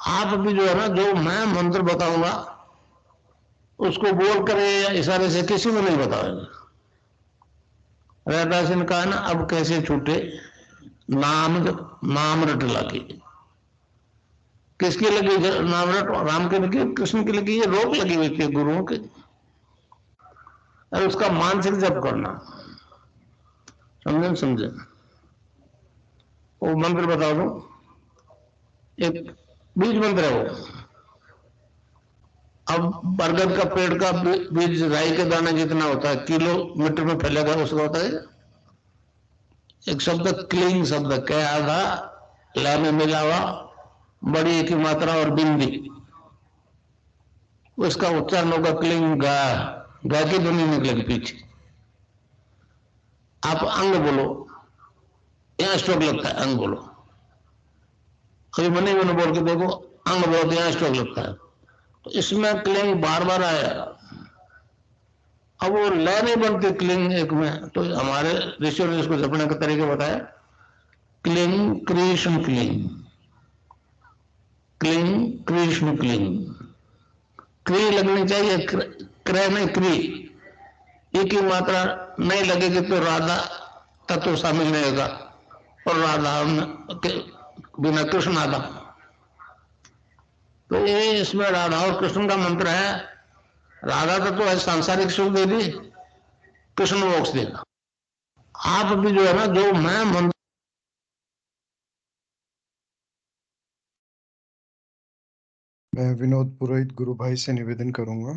आप भी जो है ना, जो मैं मंत्र बताऊंगा उसको बोल कर या इशारे से किसी को नहीं बताएगा। रहदास ने कहा ना, अब कैसे छूटे नाम नाम रट लगी। किसकी लगी नाम रट? राम की लगी, कृष्ण की लगी, ये रोक लगी हुई थी गुरुओं की। और उसका मानसिक जप करना, समझे समझे। वो मंत्र बता दो, एक बीज मंत्र है वो। अब बरगद का पेड़ का बीज राई के दाने जितना होता है, किलोमीटर में फैलेगा, उसका होता है एक शब्द क्लीन शब्द, क्या आधा ला में मिला हुआ, बड़ी की मात्रा और बिंदी, उसका उच्चारण होगा क्लीन गा। गा की ध्वनि निकलेगी पीछे। आप अंग बोलो, यहां स्ट्रोक लगता है, अंग बोलो। कभी मनी मैंने बोल के देखो, अंग बोलो तो यहां स्ट्रोक लगता है। तो इसमें क्लिंग बार बार आया। अब वो लय नहीं बनती क्लिंग एक में, तो हमारे ऋषियों ने इसको जपने का तरीका बताया, cling Krishna cling, cling Krishna cling. क्री लगनी चाहिए, क्रय नहीं क्री। एक ही मात्रा नहीं लगेगी तो राधा तत्व शामिल नहीं होगा, और राधा के बिना कृष्ण आधा। तो ये इसमें राधा और कृष्ण का मंत्र है। राधा तत्व है सांसारिक सुख दे दी, कृष्ण मोक्ष देगा। आप भी जो है ना, जो मैं मंत्र मैं विनोद पुरोहित गुरु भाई से निवेदन करूंगा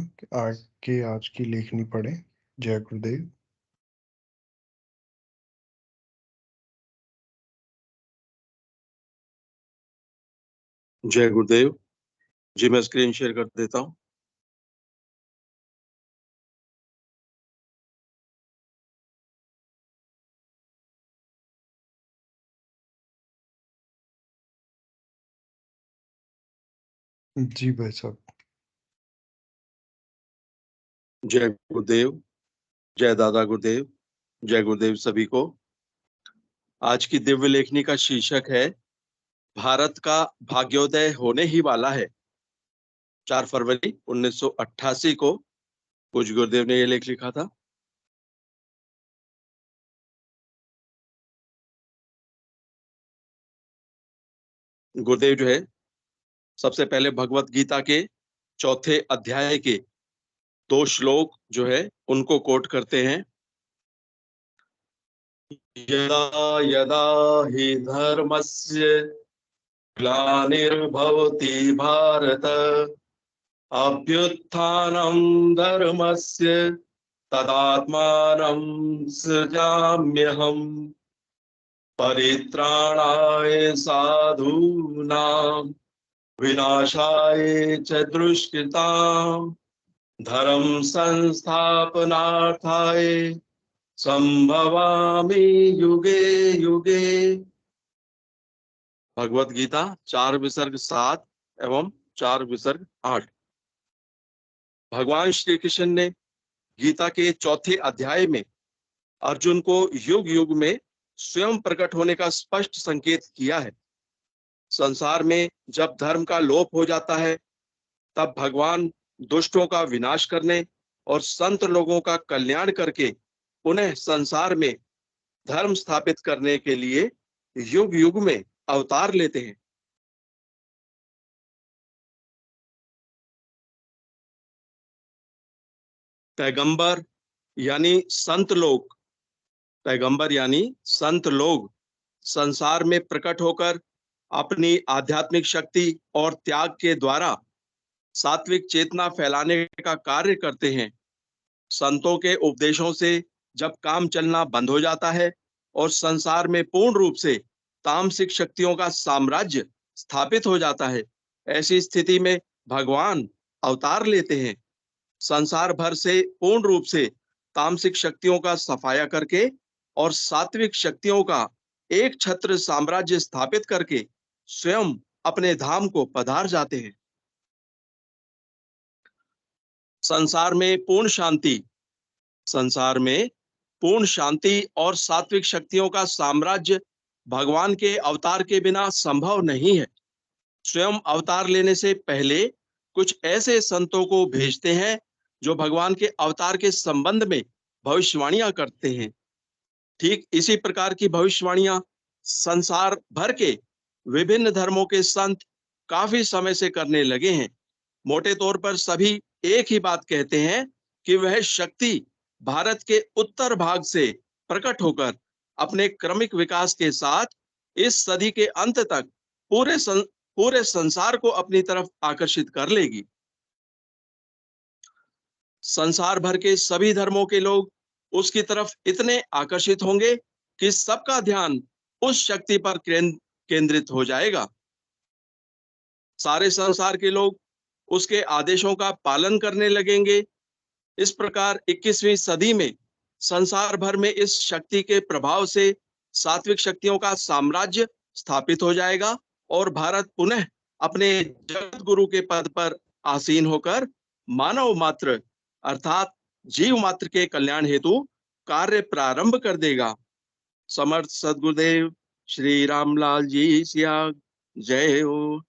कि आज की लेखनी पढ़े। जय गुरुदेव। जय गुरुदेव जी। मैं स्क्रीन शेयर कर देता हूं। जी भाई साहब। जय गुरुदेव, जय दादा गुरुदेव, जय गुरुदेव सभी को। आज की दिव्य लेखनी का शीर्षक है भारत का भाग्योदय होने ही वाला है। 4 फरवरी 1988 को पूज्य गुरुदेव ने यह लेख लिखा था। गुरुदेव जो है, सबसे पहले भगवत गीता के 4थे अध्याय के 2 श्लोक जो है उनको कोट करते हैं। यदा यदा हि धर्मस्य ग्लानिर्भवति भारत अभ्युत्थानं धर्मस्य तदात्मानं सृजाम्यहम् परित्राणाय साधूनां विनाशाय च दुष्कृतां धर्म संस्थापनार्थाय संभवामि युगे युगे। भगवत गीता 4 विसर्ग 7 एवं 4 विसर्ग 8। भगवान श्री कृष्ण ने गीता के 4थे अध्याय में अर्जुन को युग युग में स्वयं प्रकट होने का स्पष्ट संकेत किया है। संसार में जब धर्म का लोप हो जाता है, तब भगवान दुष्टों का विनाश करने और संत लोगों का कल्याण करके पुनः संसार में धर्म स्थापित करने के लिए युग युग में अवतार लेते हैं। पैगंबर यानी संत लोग, पैगंबर यानी संत लोग संसार में प्रकट होकर अपनी आध्यात्मिक शक्ति और त्याग के द्वारा सात्विक चेतना फैलाने का कार्य करते हैं। संतों के उपदेशों से जब काम चलना बंद हो जाता है और संसार में पूर्ण रूप से तामसिक शक्तियों का साम्राज्य स्थापित हो जाता है, ऐसी स्थिति में भगवान अवतार लेते हैं। संसार भर से पूर्ण रूप से तामसिक शक्तियों का सफाया करके और सात्विक शक्तियों का एक छत्र साम्राज्य स्थापित करके स्वयं अपने धाम को पधार जाते हैं। संसार में पूर्ण शांति, संसार में पूर्ण शांति और सात्विक शक्तियों का साम्राज्य भगवान के अवतार के बिना संभव नहीं है। स्वयं अवतार लेने से पहले कुछ ऐसे संतों को भेजते हैं जो भगवान के अवतार के संबंध में भविष्यवाणियां करते हैं। ठीक इसी प्रकार की भविष्यवाणियां संसार भर के विभिन्न धर्मों के संत काफी समय से करने लगे हैं। मोटे तौर पर सभी एक ही बात कहते हैं कि वह शक्ति भारत के उत्तर भाग से प्रकट होकर अपने क्रमिक विकास के साथ इस सदी के अंत तक पूरे संसार को अपनी तरफ आकर्षित कर लेगी। संसार भर के सभी धर्मों के लोग उसकी तरफ इतने आकर्षित होंगे कि सबका ध्यान उस शक्ति पर केंद्रित हो जाएगा। सारे संसार के लोग उसके आदेशों का पालन करने लगेंगे। इस प्रकार 21वीं सदी में संसार भर में इस शक्ति के प्रभाव से सात्विक शक्तियों का साम्राज्य स्थापित हो जाएगा और भारत पुनः अपने जगत गुरु के पद पर आसीन होकर मानव मात्र अर्थात जीव मात्र के कल्याण हेतु कार्य प्रारंभ कर देगा। समर्थ सद्गुरुदेव श्री रामलाल जी सिया जय हो।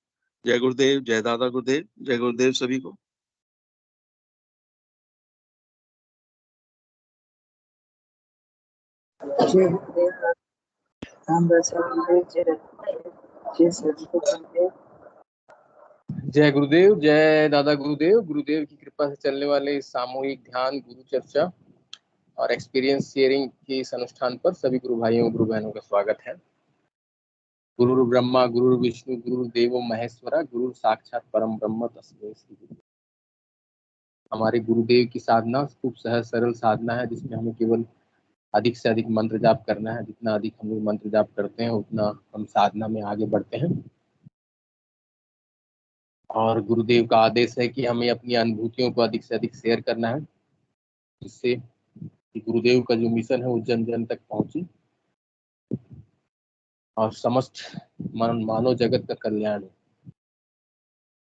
जय गुरुदेव, जय दादा गुरुदेव, जय गुरुदेव सभी को। जय गुरुदेव, रामदास गुरुदेव, जय सद्गुरुदेव। जय गुरुदेव, जय दादा गुरुदेव। गुरुदेव की कृपा से चलने वाले इस सामूहिक ध्यान, गुरु चर्चा और एक्सपीरियंस शेयरिंग के इस अनुष्ठान पर सभी गुरु भाइयों गुरु बहनों का स्वागत है। गुरु ब्रह्मा गुरु विष्णु गुरु देवो महेश्वरा, गुरु साक्षात परम ब्रह्म तस्मै श्री गुरु। हमारे गुरुदेव की साधना खूब सहज सरल साधना है, जिसमें हमें केवल अधिक से अधिक मंत्र जाप करना है। जितना अधिक हम लोग मंत्र जाप करते हैं उतना हम साधना में आगे बढ़ते हैं। और गुरुदेव का आदेश है कि हमें अपनी अनुभूतियों को अधिक से अधिक शेयर करना है, जिससे गुरुदेव का जो मिशन है वो जन जन तक पहुंचे और समस्त मानव जगत का कल्याण हो।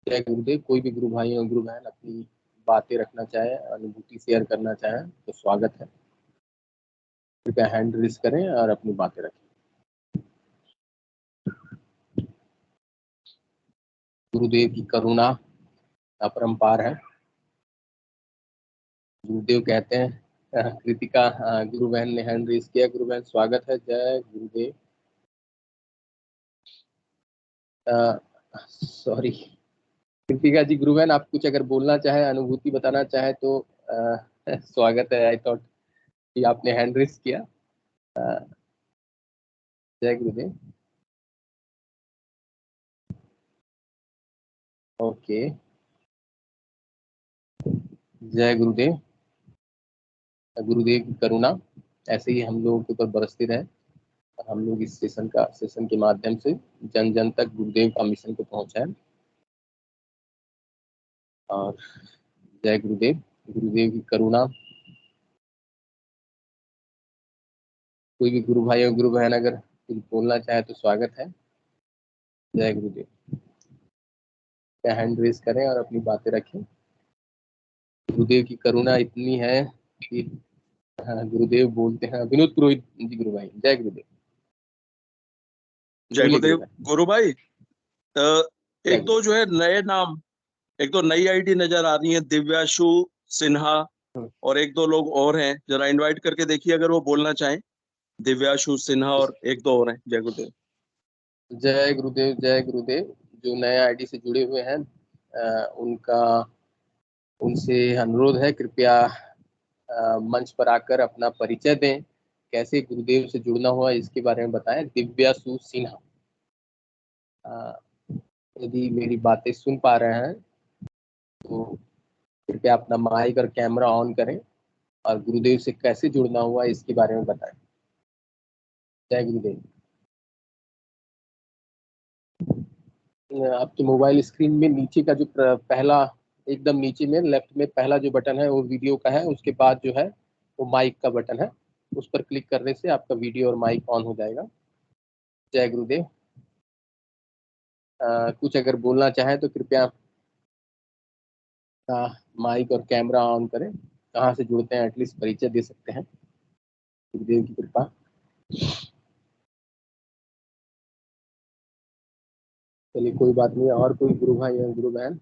जय गुरुदेव। कोई भी गुरु भाई और गुरु बहन अपनी बातें रखना चाहे, अनुभूति शेयर करना चाहे तो स्वागत है। कृपया हैंड रेज करें और अपनी बातें रखें। गुरुदेव की करुणा अपरंपार है। गुरुदेव कहते हैं, कृतिका गुरु बहन ने हैंड रेज किया। गुरु बहन स्वागत है। जय गुरुदेव। सॉरी कृतिका जी, गुरु बहन आप कुछ अगर बोलना चाहे, अनुभूति बताना चाहे तो स्वागत है। आई थॉट कि आपने हैंड रेज किया। जय गुरुदेव। ओके, जय गुरुदेव। गुरुदेव की करुणा ऐसे ही हम लोगों के ऊपर बरसती रहे। हम लोग इस सेशन के माध्यम से जन जन तक गुरुदेव का मिशन को पहुंचाएं। और जय गुरुदेव। गुरुदेव की करुणा। कोई भी गुरु भाई और गुरु बहन अगर कुछ बोलना चाहे तो स्वागत है। जय गुरुदेव। क्या हैंड रेज करें और अपनी बातें रखें। गुरुदेव की करुणा इतनी है कि गुरुदेव बोलते हैं। विनोद पुरोहित जी गुरु भाई, जय गुरुदेव। जय गुरुदेव गुरु भाई। एक तो जो है नए नाम, एक तो नई आईडी नजर आ रही है, दिव्याशु सिन्हा, और एक दो लोग और हैं। जरा इनवाइट करके देखिए अगर वो बोलना चाहें। दिव्याशु सिन्हा और एक दो और हैं। जय गुरुदेव। जय गुरुदेव, जय गुरुदेव। जो नए आईडी से जुड़े हुए हैं उनसे अनुरोध है, कृपया मंच पर आकर अपना परिचय दें। कैसे गुरुदेव से जुड़ना हुआ इसके बारे में बताएं। दिव्याशु सिन्हा, यदि मेरी बातें सुन पा रहे हैं तो कृपया अपना माइक और कैमरा ऑन करें और गुरुदेव से कैसे जुड़ना हुआ इसके बारे में बताएं। जय गुरुदेव। आपके मोबाइल स्क्रीन में नीचे का जो पहला, एकदम नीचे में लेफ्ट में पहला जो बटन है वो वीडियो का है। उसके बाद जो है वो माइक का बटन है। उस पर क्लिक करने से आपका वीडियो और माइक ऑन हो जाएगा। जय गुरुदेव। कुछ अगर बोलना चाहे तो कृपया माइक और कैमरा ऑन करें। कहाँ से जुड़ते हैं एटलीस्ट परिचय दे सकते हैं। गुरुदेव की कृपा। चलिए कोई बात नहीं, और कोई गुरु भाई या गुरु बहन?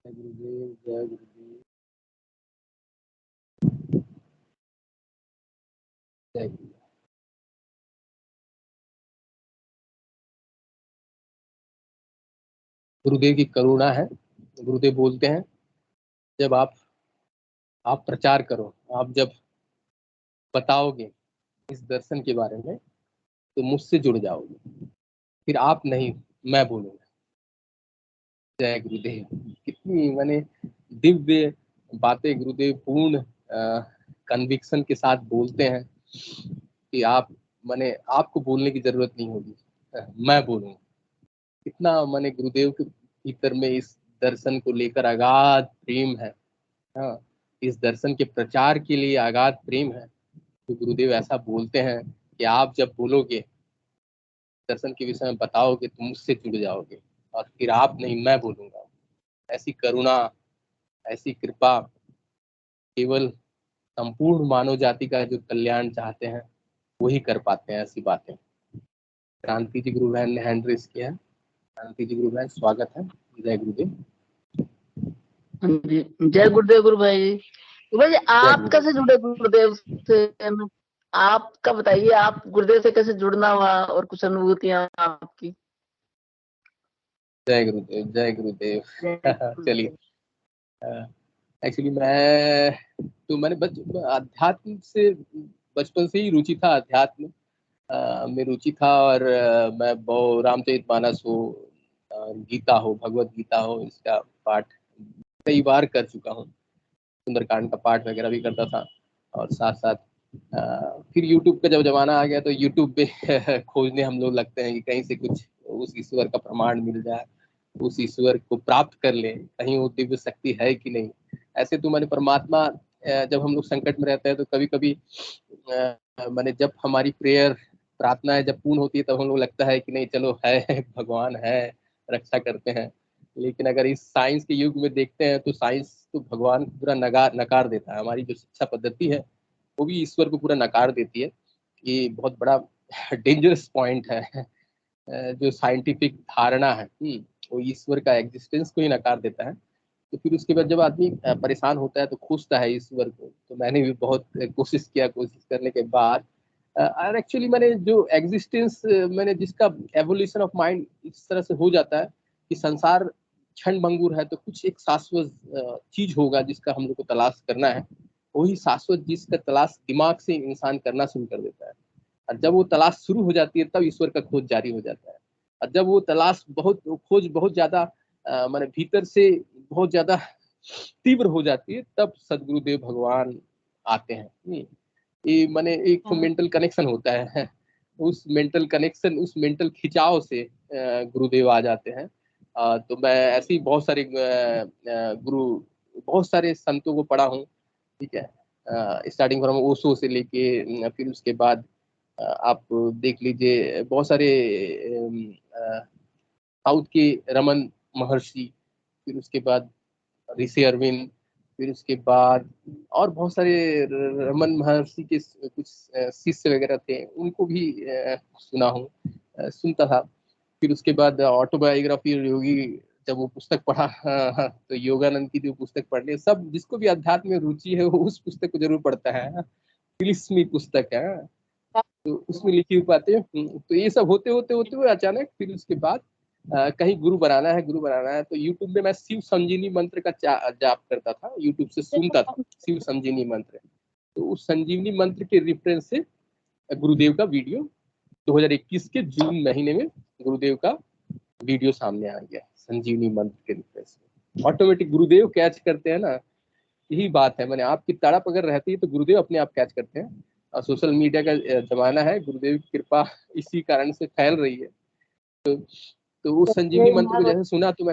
जय गुरुदेव, जय गुरुदेव, जय गुरुदेव। गुरुदेव की करुणा है। गुरुदेव बोलते हैं जब आप प्रचार करो, आप जब बताओगे इस दर्शन के बारे में तो मुझसे जुड़ जाओगे, फिर आप नहीं मैं बोलूंगा। जय गुरुदेव। कितनी मैंने दिव्य बातें गुरुदेव पूर्ण कन्विक्शन के साथ बोलते हैं कि आप मैंने आपको बोलने की जरूरत नहीं होगी, मैं बोलूंगा। कितना मैंने गुरुदेव के भीतर में इस दर्शन को लेकर अगाध प्रेम है। हाँ, इस दर्शन के प्रचार के लिए अगाध प्रेम है। तो गुरुदेव ऐसा बोलते हैं कि आप जब बोलोगे, दर्शन के विषय में बताओगे तो मुझसे जुड़ जाओगे, और फिर आप नहीं मैं बोलूंगा। ऐसी करुणा, ऐसी कृपा केवल संपूर्ण मानव जाति का जो कल्याण चाहते हैं वही कर पाते हैं ऐसी बातें। क्रांति जी गुरु बहन ने हैंड रेस किया है। क्रांति जी गुरु बहन, स्वागत है। जय गुरुदेव। जय गुरुदेव गुरु भाई। गुरु भाई आप कैसे जुड़े गुरुदेव से? आपका बताइए, आप गुरुदेव से कैसे जुड़ना हुआ और कुछ अनुभूतियां आपकी? जय गुरुदेव, जय गुरुदेव। चलिए, एक्चुअली मैंने अध्यात्म से बचपन से ही रुचि था। अध्यात्म में रुचि था, और मैं रामचरितमानस हो, गीता हो, भगवत गीता हो, इसका पाठ कई बार कर चुका हूँ। सुंदरकांड का पाठ वगैरह भी करता था। और साथ साथ फिर यूट्यूब का जब जमाना आ गया तो यूट्यूब पे खोजने हम लोग लगते हैं कि कहीं से कुछ उस ईश्वर का प्रमाण मिल जाए, उस ईश्वर को प्राप्त कर ले, कहीं वो दिव्य शक्ति है कि नहीं। ऐसे तो मैंने परमात्मा, जब हम लोग संकट में रहते हैं तो कभी कभी मैंने जब हमारी प्रेयर प्रार्थनाएं जब पूर्ण होती है तब हम लोग लगता है कि नहीं चलो है भगवान है, रक्षा करते हैं। लेकिन अगर इस साइंस के युग में देखते हैं तो साइंस तो भगवान को पूरा नकार देता है। हमारी जो शिक्षा पद्धति है वो भी ईश्वर को पूरा नकार देती है। ये बहुत बड़ा डेंजरस पॉइंट है। जो साइंटिफिक धारणा है वो ईश्वर का एग्जिस्टेंस को ही नकार देता है। तो फिर उसके बाद जब आदमी परेशान होता है तो खोजता है ईश्वर को। तो मैंने भी बहुत कोशिश करने के बाद और एक्चुअली मैंने जो एग्जिस्टेंस मैंने जिसका एवोल्यूशन ऑफ माइंड इस तरह से हो जाता है कि संसार क्षण भंगुर है, तो कुछ एक शाश्वत चीज होगा जिसका हम लोग को तलाश करना है। वही शाश्वत जिसका तलाश दिमाग से इंसान करना शुरू कर देता है। और जब वो तलाश शुरू हो जाती है तब ईश्वर का खोज जारी हो जाता है। और जब वो खोज बहुत ज्यादा माने भीतर से बहुत ज्यादा तीव्र हो जाती है तब सदगुरुदेव भगवान आते हैं। ये माने एक मेंटल कनेक्शन होता है। उस मेंटल कनेक्शन, उस मेंटल खिंचाव से गुरुदेव आ जाते हैं। तो मैं ऐसे ही बहुत सारे बहुत सारे संतों को पढ़ा हूँ। ठीक है, स्टार्टिंग फ्रॉम ओशो से लेके फिर उसके बाद आप देख लीजिए बहुत सारे साउथ के रमन महर्षि, फिर उसके बाद ऋषि अरविंद, फिर उसके बाद और बहुत सारे रमन महर्षि के कुछ शिष्य वगैरह थे, उनको भी सुना हूँ, सुनता था। फिर उसके बाद ऑटोबायोग्राफी योगी जब वो पुस्तक पढ़ा तो योगानंद की जो पुस्तक पढ़ने, सब जिसको भी अध्यात्म में रुचि है वो उस पुस्तक को जरूर पढ़ता है। तिलिस्मी पुस्तक है, तो उसमें लिखी हुई बातें। तो ये सब होते होते होते हुए अचानक फिर उसके बाद कहीं गुरु बनाना है तो यूट्यूब में मैं शिव संजीवनी मंत्र का जाप करता था, यूट्यूब से सुनता था शिव संजीवनी मंत्र। तो उस संजीवनी मंत्र के रेफरेंस से गुरुदेव का वीडियो 2021 के जून महीने में गुरुदेव का वीडियो सामने आ गया संजीवनी मंत्र के रेफरेंस में। ऑटोमेटिक गुरुदेव कैच करते हैं ना, यही बात है। मैंने आपकी तड़प अगर रहती है तो गुरुदेव अपने आप कैच करते हैं। और सोशल मीडिया का जमाना है, गुरुदेव की कृपा इसी कारण से फैल रही है। तो उस संजीवनी मंत्र को जैसे सुना तो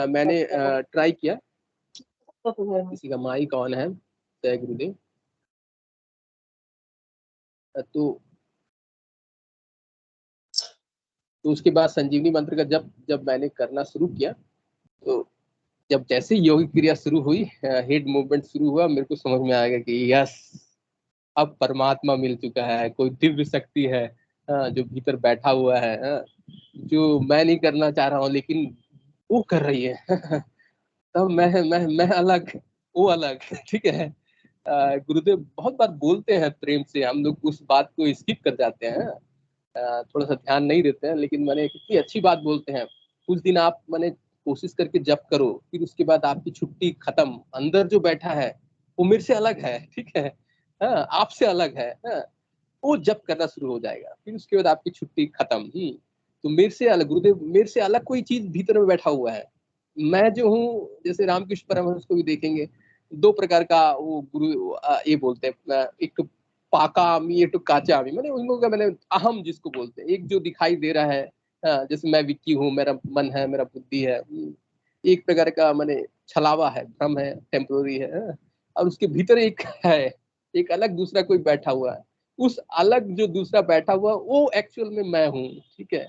मैंने ट्राई किया। किसी का माइक ऑन है। जय गुरुदेव। तो उसके बाद संजीवनी मंत्र का जब मैंने करना शुरू किया तो जब जैसे योगिक क्रिया शुरू हुई, हेड मूवमेंट शुरू हुआ, मेरे को समझ में आ गया कि यस अब परमात्मा मिल चुका है, कोई दिव्य शक्ति है जो भीतर बैठा हुआ है, जो मैं नहीं करना चाह रहा हूँ लेकिन वो कर रही है। तब मैं अलग, वो अलग। ठीक है। गुरुदेव बहुत बार बोलते हैं प्रेम से, हम लोग उस बात को स्किप कर जाते हैं, थोड़ा सा ध्यान नहीं देते हैं, लेकिन मैंने कितनी अच्छी बात बोलते हैं। कुछ दिन आप मैंने कोशिश करके जप करो, फिर उसके बाद आपकी छुट्टी खत्म। अंदर जो बैठा है वो मेरे से अलग है, ठीक है, आपसे अलग है, वो जप करना शुरू हो जाएगा, फिर उसके बाद आपकी छुट्टी खत्म। तो मेरे से अलग, गुरुदेव मेरे से अलग कोई चीज भीतर में बैठा हुआ है। मैं जो हूँ, जैसे रामकृष्ण परमहंस को भी देखेंगे, दो प्रकार का वो गुरु ये बोलते हैं, एक तो पाका आमी, एक तो काचा आमी। मैंने उन लोगों का, मैंने अहम जिसको बोलते हैं, एक जो दिखाई दे रहा है, जैसे मैं विक्की हूँ, मेरा मन है, मेरा बुद्धि है। एक प्रकार का मैंने छलावा है, भ्रम है, टेम्पोररी है, और उसके भीतर एक है, एक अलग दूसरा कोई बैठा हुआ है। उस अलग जो दूसरा बैठा हुआ वो एक्चुअल में मैं हूँ। ठीक है,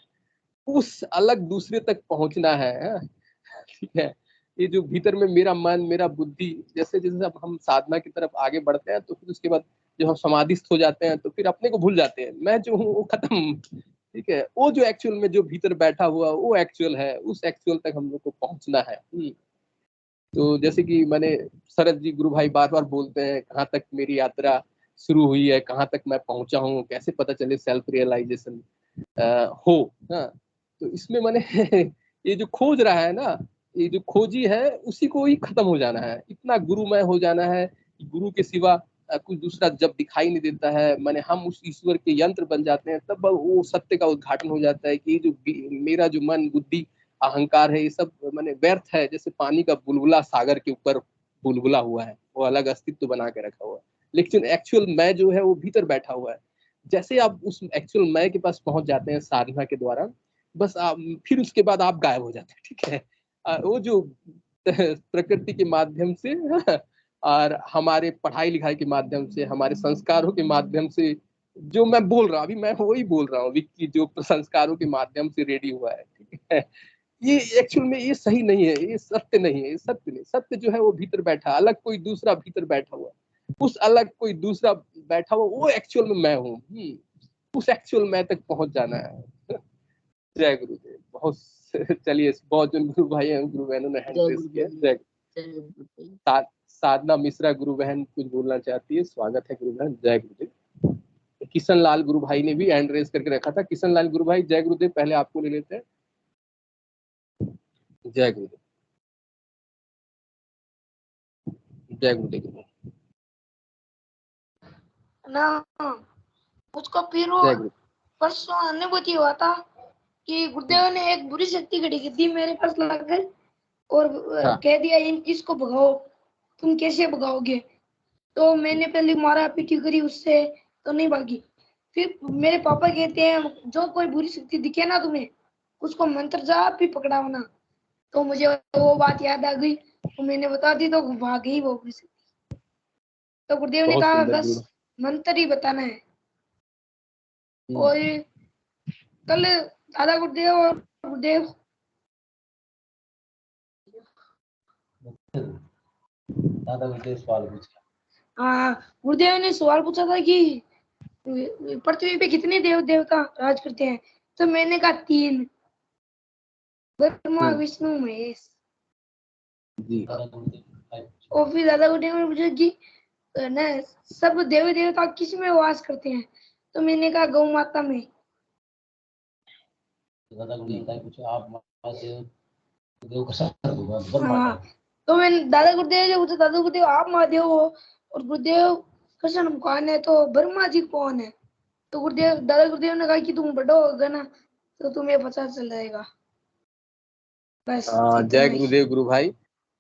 उस अलग दूसरे तक पहुंचना है। ठीक है, ये जो भीतर में मेरा मन, मेरा बुद्धि, जैसे जैसे अब हम साधना की तरफ आगे बढ़ते हैं, तो फिर उसके बाद जब हम समाधिस्थ हो जाते हैं तो फिर अपने को भूल जाते हैं, मैं जो हूँ वो खत्म। ठीक है, वो जो एक्चुअल में जो भीतर बैठा हुआ वो एक्चुअल है, उस एक्चुअल तक हम लोग को पहुंचना है। तो जैसे कि मैंने, शरद जी गुरु भाई बार बार बोलते हैं, कहाँ तक मेरी यात्रा शुरू हुई है, कहाँ तक मैं पहुंचा हूँ, कैसे पता चले सेल्फ रियलाइजेशन हो। तो इसमें मैंने ये जो खोज रहा है ना, ये जो खोजी है, उसी को ही खत्म हो जाना है, इतना गुरुमय हो जाना है कि गुरु के सिवा कुछ दूसरा जब दिखाई नहीं देता है, मैंने हम उस ईश्वर के यंत्र बन जाते हैं, तब वो सत्य का उद्घाटन हो जाता है कि ये जो मेरा जो मन, बुद्धि, अहंकार है, ये सब मैंने व्यर्थ है। जैसे पानी का बुलबुला सागर के ऊपर बुलबुला हुआ है, वो अलग अस्तित्व बना के रखा हुआ है, लेकिन एक्चुअल मैं जो है वो भीतर बैठा हुआ है। जैसे आप उस एक्चुअल मैं के पास पहुंच जाते हैं साधना के द्वारा, बस आप फिर उसके बाद आप गायब हो जाते हैं। ठीक है, वो जो प्रकृति के माध्यम से और हमारे पढ़ाई लिखाई के माध्यम से, हमारे संस्कारों के माध्यम से, जो मैं बोल रहा हूँ अभी, मैं वही बोल रहा हूँ विक्की, जो संस्कारों के माध्यम से रेडी हुआ है। ठीक है, ये एक्चुअल में ये सही नहीं है, ये सत्य नहीं है, ये सत्य नहीं। सत्य जो है वो भीतर बैठा, अलग कोई दूसरा भीतर बैठा हुआ, उस अलग कोई दूसरा बैठा हुआ वो एक्चुअल में मैं हूँ। उस एक्चुअल मैं तक पहुंच जाना है। जय गुरुदेव। बहुत चलिए, बहुत जन गुरु भाई हैं, गुरु बहनों ने हैंड रेस किया। जय साधना मिश्रा गुरु बहन कुछ बोलना चाहती है, स्वागत है गुरु बहन। जय गुरुदेव। किशन लाल गुरु भाई ने भी हैंड रेस करके रखा था। किशन लाल गुरु भाई, जय गुरुदेव। पहले आपको ले लेते हैं। जय गुरुदेव। जय गुरुदेव ना। उसको फिर वो परसों अनुभूति हुआ था कि गुरुदेव ने एक बुरी शक्ति खड़ी की थी मेरे पास लाकर और कह दिया इसको भगाओ। तुम कैसे भगाओगे? तो मैंने पहले मारा पीटी करी उससे, तो नहीं भागी। फिर मेरे पापा कहते हैं जो कोई बुरी शक्ति दिखे ना तुम्हें, उसको मंत्र जाप भी पकड़ाओ ना। तो मुझे वो बात याद आ गई, तो मैंने बता दी, तो भाग गई वो बुरी शक्ति। तो गुरुदेव ने कहा बस मंत्र ही बताना है। और कल दादा गुरुदेव और गुरुदेव सवाल पूछा। हाँ, गुरुदेव ने सवाल पूछा था कि पृथ्वी पे कितने देव देवता राज करते हैं? तो मैंने कहा 3, ब्रह्मा विष्णु महेश। और फिर दादा गुरुदेव ने पूछा कि न सब देवी देवता किस में वास करते हैं? तो मैंने कहा गौ माता में। दादा गुरुदेव ने पूछा आप महादेव का साथ होगा। हाँ, तो मैंने दादा गुरुदेव जो पूछा, दादा गुरुदेव आप महादेव हो और गुरुदेव कृष्ण कौन है, तो ब्रह्मा जी कौन है? तो गुरुदेव, दादा गुरुदेव ने कहा कि तुम बड़ा होगा ना तो तुम्हें पता चल जाएगा। बस। जय गुरुदेव गुरु भाई,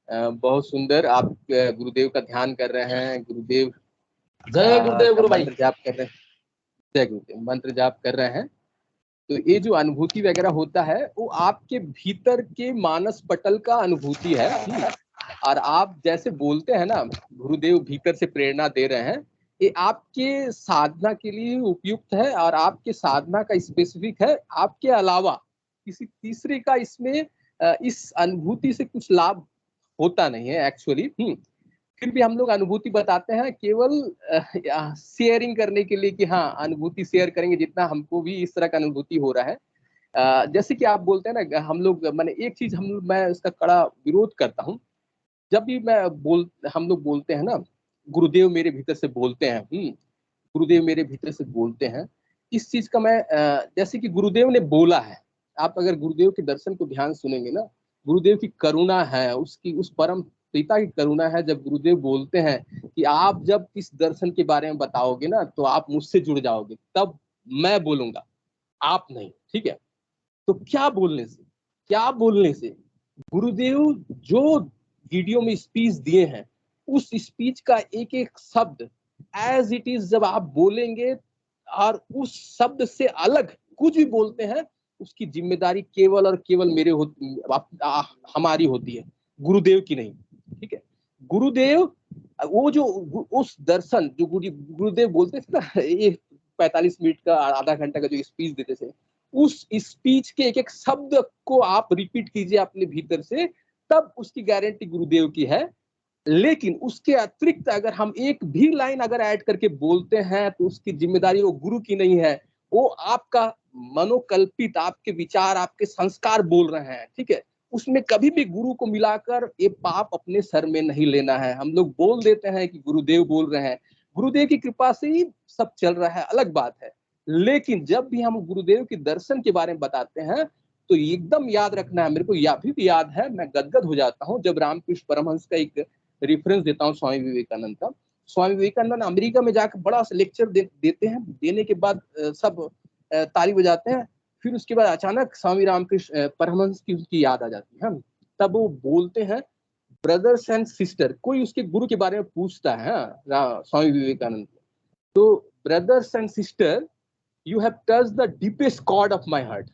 बहुत सुंदर। आप गुरुदेव का ध्यान कर रहे हैं। गुरुदेव, जय गुरुदेव गुरु भाई, मंत्र जाप कर रहे हैं। जय गुरुदेव, मंत्र जाप कर रहे हैं। तो ये जो अनुभूति वगैरह होता है वो आपके भीतर के मानस पटल का अनुभूति है। और आप जैसे बोलते हैं ना, गुरुदेव भीतर से प्रेरणा दे रहे हैं, ये आपके साधना के लिए उपयुक्त है और आपके साधना का स्पेसिफिक है। आपके अलावा किसी तीसरे का इसमें इस अनुभूति से कुछ लाभ होता नहीं है एक्चुअली। फिर भी हम लोग अनुभूति बताते हैं केवल शेयरिंग करने के लिए कि हाँ अनुभूति शेयर करेंगे, जितना हमको भी इस तरह का अनुभूति हो रहा है। जैसे कि आप बोलते हैं ना, हम लोग मैंने एक चीज मैं इसका कड़ा विरोध करता हूँ। जब भी हम लोग बोलते हैं ना गुरुदेव मेरे भीतर से बोलते हैं, गुरुदेव मेरे भीतर से बोलते हैं, इस चीज का मैं जैसे कि गुरुदेव ने बोला है, आप अगर गुरुदेव के दर्शन को ध्यान सुनेंगे ना, गुरुदेव की करुणा है, उसकी उस परम पिता की करुणा है। जब गुरुदेव बोलते हैं कि आप जब इस दर्शन के बारे में बताओगे ना तो आप मुझसे जुड़ जाओगे, तब मैं बोलूंगा, आप नहीं, ठीक है। तो क्या बोलने से गुरुदेव जो वीडियो में स्पीच दिए हैं, उस स्पीच का एक एक शब्द एज इट इज जब आप बोलेंगे और उस शब्द से अलग कुछ भी बोलते हैं, उसकी जिम्मेदारी केवल और केवल हमारी होती है, गुरुदेव की नहीं, ठीक है। गुरुदेव वो जो उस दर्शन जो गुरुदेव बोलते थे ना, ये 45 मिनट का आधा घंटा का जो स्पीच देते थे, उस स्पीच के एक एक शब्द को आप रिपीट कीजिए अपने भीतर से, तब उसकी गारंटी गुरुदेव की है। लेकिन उसके अतिरिक्त अगर हम एक भी लाइन अगर ऐड करके बोलते हैं तो उसकी जिम्मेदारी वो गुरु की नहीं है, वो आपका मनोकल्पित, आपके विचार, आपके संस्कार बोल रहे हैं, ठीक है। उसमें कभी भी गुरु को मिलाकर ये पाप अपने सर में नहीं लेना है। हम लोग बोल देते हैं कि गुरुदेव बोल रहे हैं, गुरुदेव की कृपा से ही सब चल रहा है, अलग बात है। लेकिन जब भी हम गुरुदेव के दर्शन के बारे में बताते हैं तो एकदम याद रखना है, मेरे को अभी भी याद है, मैं गदगद हो जाता हूँ जब रामकृष्ण परमहंस का एक रेफरेंस देता हूँ स्वामी विवेकानंद का। स्वामी विवेकानंद अमेरिका में जाकर बड़ा सा लेक्चर देते हैं, देने के बाद सब ताली बजाते हैं, फिर उसके बाद अचानक स्वामी रामकृष्ण परमहंस की उसकी याद आ जाती है। तब वो बोलते हैं ब्रदर्स एंड सिस्टर, कोई उसके गुरु के बारे में पूछता है स्वामी विवेकानंद, तो brothers and sister you have touched the deepest chord of my heart,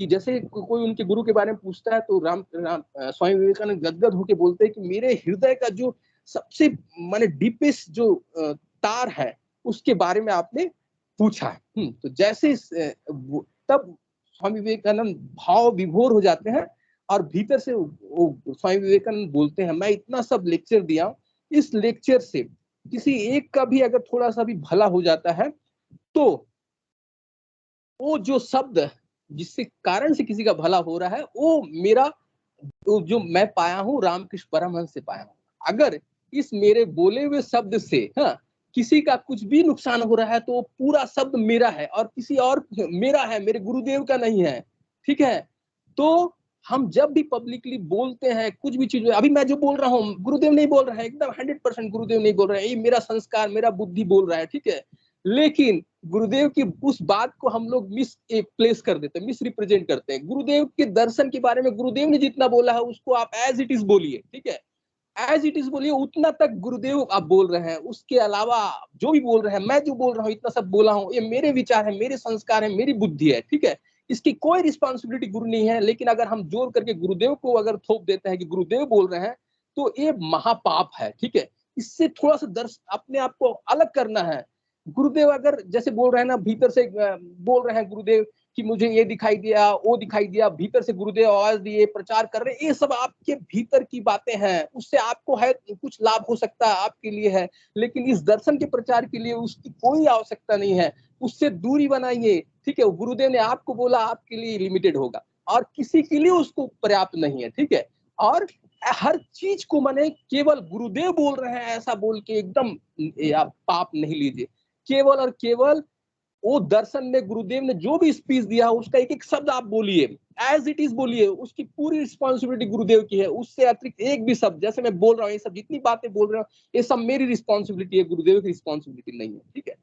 कि जैसे कोई उनके गुरु के बारे में पूछता है तो स्वामी विवेकानंद गदगद होके बोलते हैं कि मेरे हृदय का जो सबसे माने डीपेस्ट जो तार है उसके बारे में आपने पूछा है। तो जैसे तब स्वामी विवेकानंद भाव विभोर हो जाते हैं और भीतर से स्वामी विवेकानंद बोलते हैं, मैं इतना सब लेक्चर दिया, इस लेक्चर से किसी एक का भी अगर थोड़ा सा भी भला हो जाता है तो वो जो शब्द जिससे कारण से किसी का भला हो रहा है, वो मेरा जो मैं पाया हूँ रामकृष्ण परमहंस से पाया हूँ। अगर इस मेरे बोले हुए शब्द से किसी का कुछ भी नुकसान हो रहा है तो वो पूरा शब्द मेरा है और किसी और मेरा है, मेरे गुरुदेव का नहीं है, ठीक है। तो हम जब भी पब्लिकली बोलते हैं कुछ भी चीज, अभी मैं जो बोल रहा हूँ गुरुदेव नहीं बोल रहे हैं, एकदम 100% गुरुदेव नहीं बोल रहे हैं, ये मेरा संस्कार, मेरा बुद्धि बोल रहा है, ठीक है। लेकिन गुरुदेव की उस बात को हम लोग प्लेस कर देते हैं, मिस रिप्रेजेंट करते हैं। गुरुदेव के दर्शन के बारे में गुरुदेव ने जितना बोला है उसको आप एज इट इज बोलिए, ठीक है, एज इट इज बोलिए, उतना तक गुरुदेव आप बोल रहे हैं। उसके अलावा जो भी बोल रहे हैं, मैं जो बोल रहा हूँ इतना सब बोला हूँ, ये मेरे विचार है, मेरे संस्कार है, मेरी बुद्धि है, ठीक है। इसकी कोई रिस्पॉन्सिबिलिटी गुरु नहीं है। लेकिन अगर हम जोर करके गुरुदेव को अगर थोप देते हैं कि गुरुदेव बोल रहे हैं तो ये महापाप है, ठीक है। इससे थोड़ा सा अपने आप को अलग करना है। गुरुदेव अगर जैसे बोल रहे हैं ना, भीतर से बोल रहे हैं गुरुदेव कि मुझे ये दिखाई दिया, वो दिखाई दिया, भीतर से गुरुदेव आवाज दिए, प्रचार कर रहे हैं, ये सब आपके भीतर की बातें हैं। उससे आपको है कुछ लाभ हो सकता है, आपके लिए है, लेकिन इस दर्शन के प्रचार के लिए उसकी कोई आवश्यकता नहीं है। उससे दूरी बनाइए, ठीक है। गुरुदेव ने आपको बोला, आपके लिए लिमिटेड होगा और किसी के लिए उसको पर्याप्त नहीं है, ठीक है। और हर चीज को माने केवल गुरुदेव बोल रहे हैं ऐसा बोल के एकदम आप पाप नहीं लीजिए। केवल और केवल वो दर्शन में गुरुदेव ने जो भी स्पीच दिया उसका एक एक शब्द आप बोलिए, एज इट इज बोलिए, उसकी पूरी रिस्पॉन्सिबिलिटी गुरुदेव की है। उससे अतिरिक्त एक भी शब्द, जैसे मैं बोल रहा हूँ, ये सब जितनी बातें बोल रहा हूँ ये सब मेरी रिस्पॉन्सिबिलिटी है, गुरुदेव की रिस्पॉन्सिबिलिटी नहीं है, ठीक है।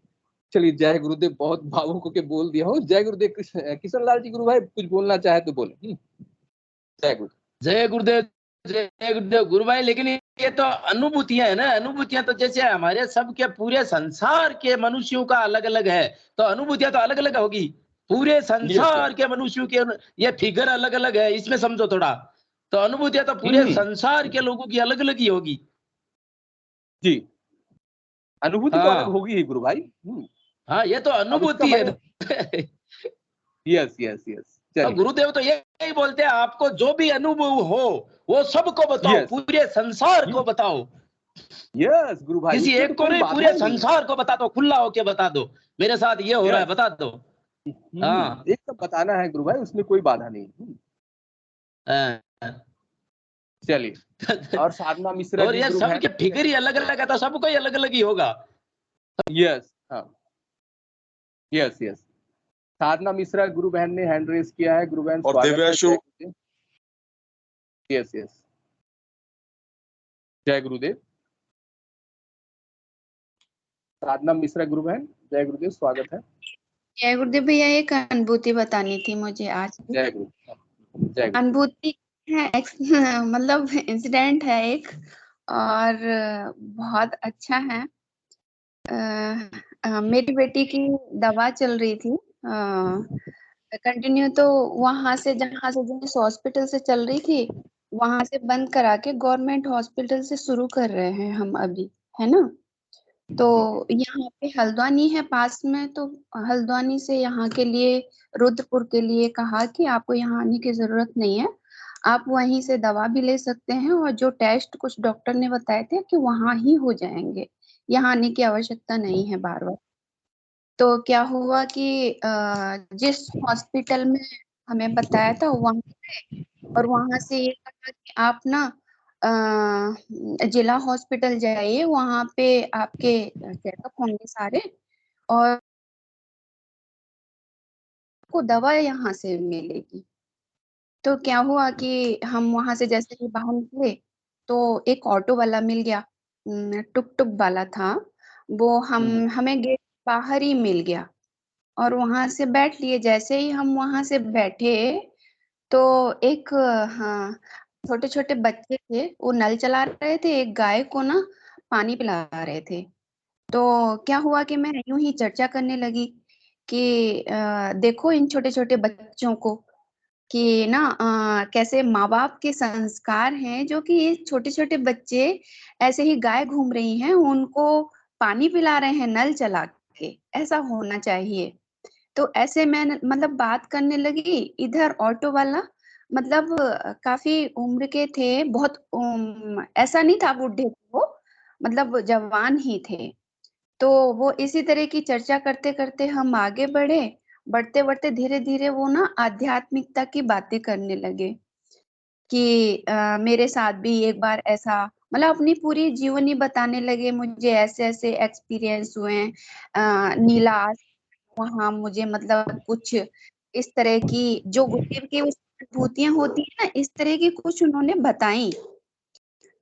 चलिए, जय गुरुदेव, बहुत भावुक होकर बोल दिया हूँ। जय गुरुदेव। किशन लाल जी गुरु भाई कुछ बोलना चाहे तो बोले। जय गुरुदेव। जय गुरुदेव, जय गुरुदेव गुरु भाई। लेकिन ये तो अनुभूतियां है ना, अनुभूतियां तो जैसे हमारे सबके पूरे संसार के मनुष्यों का अलग अलग है, तो अनुभूतियां तो अलग अलग होगी पूरे संसार के मनुष्यों के। ये फिगर अलग अलग है, इसमें समझो थोड़ा। तो अनुभूतियां तो पूरे संसार के लोगों की अलग अलग ही होगी जी। अनुभूति तो अलग होगी ही गुरु भाई। हाँ, ये तो अनुभूति है। Yes yes yes. तो गुरुदेव तो यही बोलते हैं, आपको जो भी अनुभव हो वो सबको बताओ, पूरे संसार को बताओ। यस गुरु भाई, किसी उसमें एक तो को कोई नहीं, बाधा पूरे ही नहीं। संसार को बता दो, खुला होके बता दो, मेरे साथ ये हो रहा है, बता दो। हाँ एक तो बताना है गुरु भाई, उसमें कोई बाधा नहीं। चलिए, और साधना मिश्रा और जी ये गुरु सबके बहन। फिगर ही अलग अलग है, तो सबको ही अलग अलग ही होगा। यस, हाँ, यस यस। साधना मिश्रा गुरु बहन ने हैंड रेज किया है। गुरु बहन और स्वागत है। दिव्याशु। यस यस, जय गुरुदेव। साधना मिश्रा गुरु बहन, जय गुरुदेव, स्वागत है। जय गुरुदेव भैया, एक अनुभूति बतानी थी मुझे आज की। जय गुरु, जय गुरु। अनुभूति है मतलब इंसिडेंट है एक, और बहुत अच्छा है। मेरी बेटी की दवा चल रही थी कंटिन्यू, तो वहां से जहाँ से जिस हॉस्पिटल से चल रही थी वहां से बंद करा के गवर्नमेंट हॉस्पिटल से शुरू कर रहे हैं हम अभी, है ना। तो यहाँ पे हल्द्वानी है पास में, तो हल्द्वानी से यहाँ के लिए, रुद्रपुर के लिए कहा कि आपको यहाँ आने की जरूरत नहीं है, आप वहीं से दवा भी ले सकते हैं, और जो टेस्ट कुछ डॉक्टर ने बताए थे कि वहां ही हो जाएंगे, यहाँ आने की आवश्यकता नहीं है बार बार। तो क्या हुआ कि जिस हॉस्पिटल में हमें बताया था वहां गए, और वहां से ये कहा कि आप ना जिला हॉस्पिटल जाइए, वहां पे आपके चेकअप होंगे सारे, और आपको दवा यहाँ से मिलेगी। तो क्या हुआ कि हम वहां से जैसे ही बाहर निकले तो एक ऑटो वाला मिल गया, टुक टुक वाला था वो, हमें गेट बाहर ही मिल गया, और वहां से बैठ लिए। जैसे ही हम वहां से बैठे तो एक, हाँ, छोटे छोटे बच्चे थे, वो नल चला रहे थे, एक गाय को ना पानी पिला रहे थे। तो क्या हुआ कि मैं यूं ही चर्चा करने लगी कि देखो इन छोटे छोटे बच्चों को, कि ना कैसे माँ बाप के संस्कार हैं, जो कि ये छोटे छोटे बच्चे ऐसे ही गाय घूम रही हैं उनको पानी पिला रहे हैं नल चला के, ऐसा होना चाहिए। तो ऐसे मैं मतलब बात करने लगी, इधर ऑटो वाला मतलब काफी उम्र के थे, बहुत ऐसा नहीं था बूढ़े वो, मतलब जवान ही थे। तो वो इसी तरह की चर्चा करते करते हम आगे बढ़े, बढ़ते बढ़ते धीरे धीरे वो ना आध्यात्मिकता की बातें करने लगे कि मेरे साथ भी एक बार ऐसा, मतलब अपनी पूरी जीवनी बताने लगे, मुझे ऐसे ऐसे एक्सपीरियंस हुए हैं, नीला वहां मुझे मतलब कुछ इस तरह की जो गुरुदेव की उस अनुभूतियां होती है ना, इस तरह की कुछ उन्होंने बताई।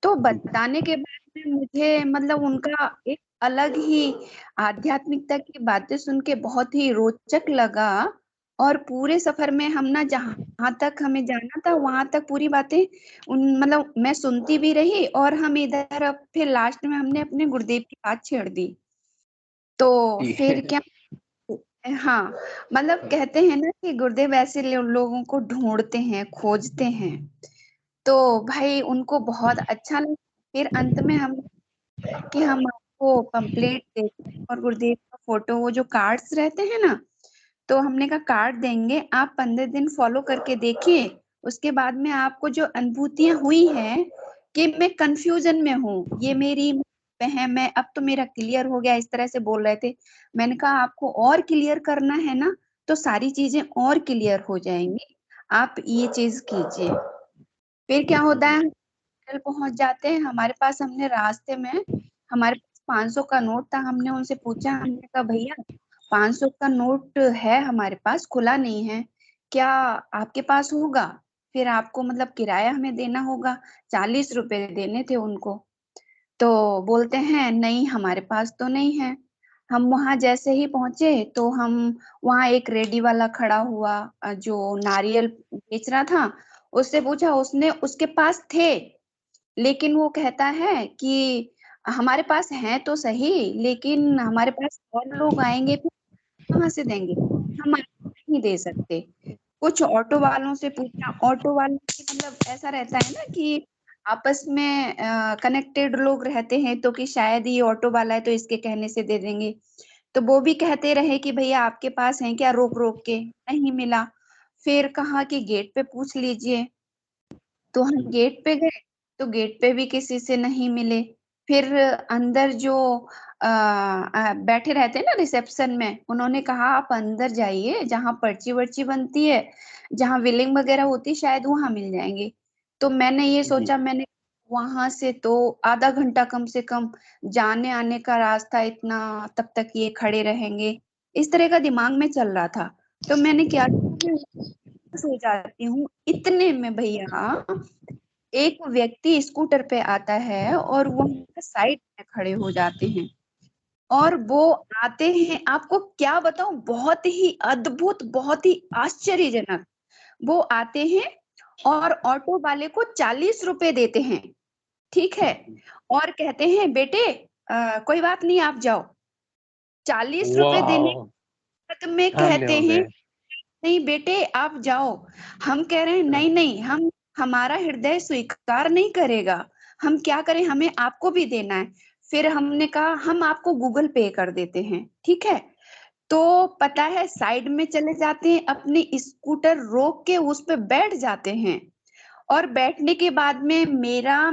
तो बताने के बाद में मुझे मतलब उनका एक अलग ही आध्यात्मिकता की बातें सुन के बहुत ही रोचक लगा, और पूरे सफर में हम ना जहाँ तक हमें जाना था वहां तक पूरी बातें उन मतलब मैं सुनती भी रही, और हम इधर अब फिर लास्ट में हमने अपने गुरुदेव की बात छेड़ दी। तो फिर क्या, हाँ, मतलब कहते हैं ना कि गुरुदेव ऐसे लोगों को ढूंढते हैं, खोजते हैं। तो भाई उनको बहुत अच्छा लगा। फिर अंत में हम कि हम आपको पंपलेट देते हैं और गुरुदेव का फोटो, वो जो कार्ड्स रहते हैं ना, तो हमने कहा कार्ड देंगे, आप 15 दिन फॉलो करके देखिए, उसके बाद में आपको जो अनुभूतियां हुई हैं कि मैं कंफ्यूजन में हूँ, ये मेरी वहम है, अब तो मेरा क्लियर हो गया, इस तरह से बोल रहे थे। मैंने कहा आपको और क्लियर करना है ना, तो सारी चीजें और क्लियर हो जाएंगी, आप ये चीज कीजिए। फिर क्या होता है, होटल पहुंच जाते हैं, हमारे पास, हमने रास्ते में हमारे पास 500 का नोट था, हमने उनसे पूछा, हमने कहा भैया 500 का नोट है हमारे पास, खुला नहीं है, क्या आपके पास होगा? फिर आपको मतलब किराया हमें देना होगा, 40 रुपए देने थे उनको। तो बोलते हैं नहीं हमारे पास तो नहीं है। हम वहां जैसे ही पहुंचे तो हम वहां एक रेडी वाला खड़ा हुआ, जो नारियल बेच रहा था, उससे पूछा, उसने उसके पास थे, लेकिन वो कहता है कि हमारे पास है तो सही, लेकिन हमारे पास और लोग आएंगे तो कहाँ से देंगे, हम आपको नहीं दे सकते। कुछ ऑटो वालों से पूछा, ऑटो वालों की मतलब ऐसा रहता है ना कि आपस में कनेक्टेड लोग रहते हैं, तो कि शायद ये ऑटो वाला है तो इसके कहने से दे देंगे। तो वो भी कहते रहे कि भैया आपके पास है क्या, रोक रोक के नहीं मिला। फिर कहा कि गेट पे पूछ लीजिए। तो हम गेट पे गए तो गेट पे भी किसी से नहीं मिले। फिर अंदर जो बैठे रहते हैं ना रिसेप्शन में, उन्होंने कहा आप अंदर जाइए, जहाँ पर्ची वर्ची बनती है, जहाँ बिलिंग वगैरह होती है, शायद वहां मिल जाएंगे। तो मैंने ये सोचा, मैंने वहां से तो आधा घंटा कम से कम जाने आने का रास्ता, इतना तब तक ये खड़े रहेंगे, इस तरह का दिमाग में चल रहा था। तो मैंने क्या किया, सो जाती हूँ। इतने में भैया एक व्यक्ति स्कूटर पे आता है और वो साइड में खड़े हो जाते हैं, और वो आते हैं, आपको क्या बताऊं, बहुत ही अद्भुत, बहुत ही आश्चर्यजनक। वो आते हैं और ऑटो वाले को 40 रुपए देते हैं, ठीक है, और कहते हैं बेटे कोई बात नहीं आप जाओ। 40 रुपए देने में कहते हैं नहीं बेटे आप जाओ। हम कह रहे हैं नहीं नहीं, हमारा हृदय स्वीकार नहीं करेगा, हम क्या करें, हमें आपको भी देना है। फिर हमने कहा हम आपको गूगल पे कर देते हैं, ठीक है। तो पता है साइड में चले जाते हैं, अपनी स्कूटर रोक के उस पे बैठ जाते हैं, और बैठने के बाद में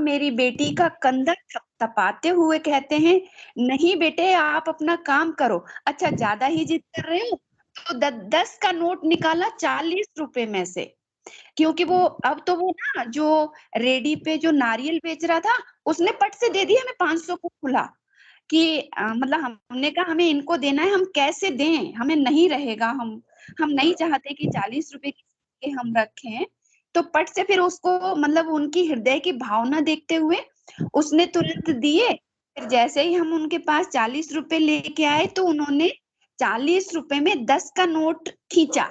मेरी बेटी का कंधा थपथपाते हुए कहते हैं नहीं बेटे आप अपना काम करो। अच्छा ज्यादा ही जिद कर रहे हो, तो 10 का नोट निकाला 40 रुपए में से, क्योंकि वो अब तो वो ना जो रेडी पे जो नारियल बेच रहा था, उसने पट से दे दिया हमें 500 को खुला, कि मतलब हमने कहा हमें इनको देना है, हम कैसे दें, हमें नहीं रहेगा, हम नहीं चाहते कि 40 रुपए के हम रखें। तो पट से फिर उसको, मतलब उनकी हृदय की भावना देखते हुए उसने तुरंत दिए। फिर जैसे ही हम उनके पास 40 रुपए लेके आए, तो उन्होंने 40 रुपए में 10 का नोट खींचा,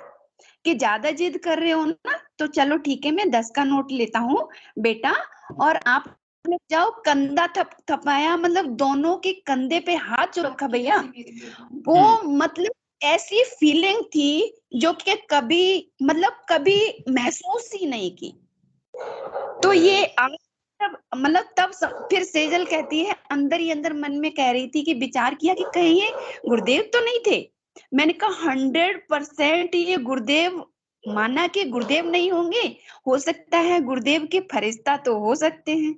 कि ज्यादा जिद कर रहे हो ना, तो चलो ठीक है मैं 10 का नोट लेता हूँ बेटा, और आप लोग जाओ। कंधा थपाया, मतलब दोनों के कंधे पे हाथ जो रखा भैया, वो मतलब ऐसी फीलिंग थी जो कि कभी महसूस ही नहीं की। तो ये तब फिर सेजल कहती है, अंदर ही अंदर मन में कह रही थी कि विचार किया कि कहीं ये गुरुदेव तो नहीं थे। मैंने कहा 100% ये गुरुदेव, माना कि गुरुदेव नहीं होंगे, हो सकता है गुरुदेव के फरिश्ता तो हो सकते हैं।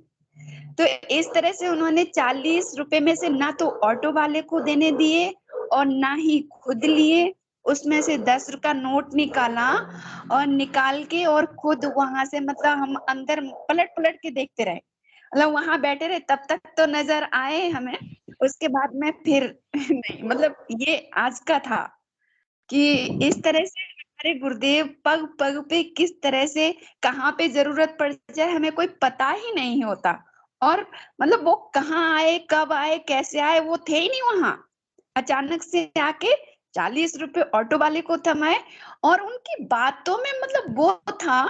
तो इस तरह से उन्होंने 40 रुपए में से ना तो ऑटो वाले को देने दिए और ना ही खुद लिए, उसमें से 10 का नोट निकाला, और निकाल के और खुद वहां से, मतलब हम अंदर पलट पलट के देखते रहे, मतलब वहां बैठे रहे तब तक तो नजर आए हमें, उसके बाद में फिर नहीं। मतलब ये आज का था कि इस तरह से हमारे गुरुदेव पग पग पे किस तरह से, कहाँ पे जरूरत पड़ जाए हमें कोई पता ही नहीं होता। और मतलब वो कहाँ आए, कब आए, कैसे आए, वो थे ही नहीं वहां, अचानक से आके 40 रुपए ऑटो वाले को थमाए। और उनकी बातों में मतलब वो था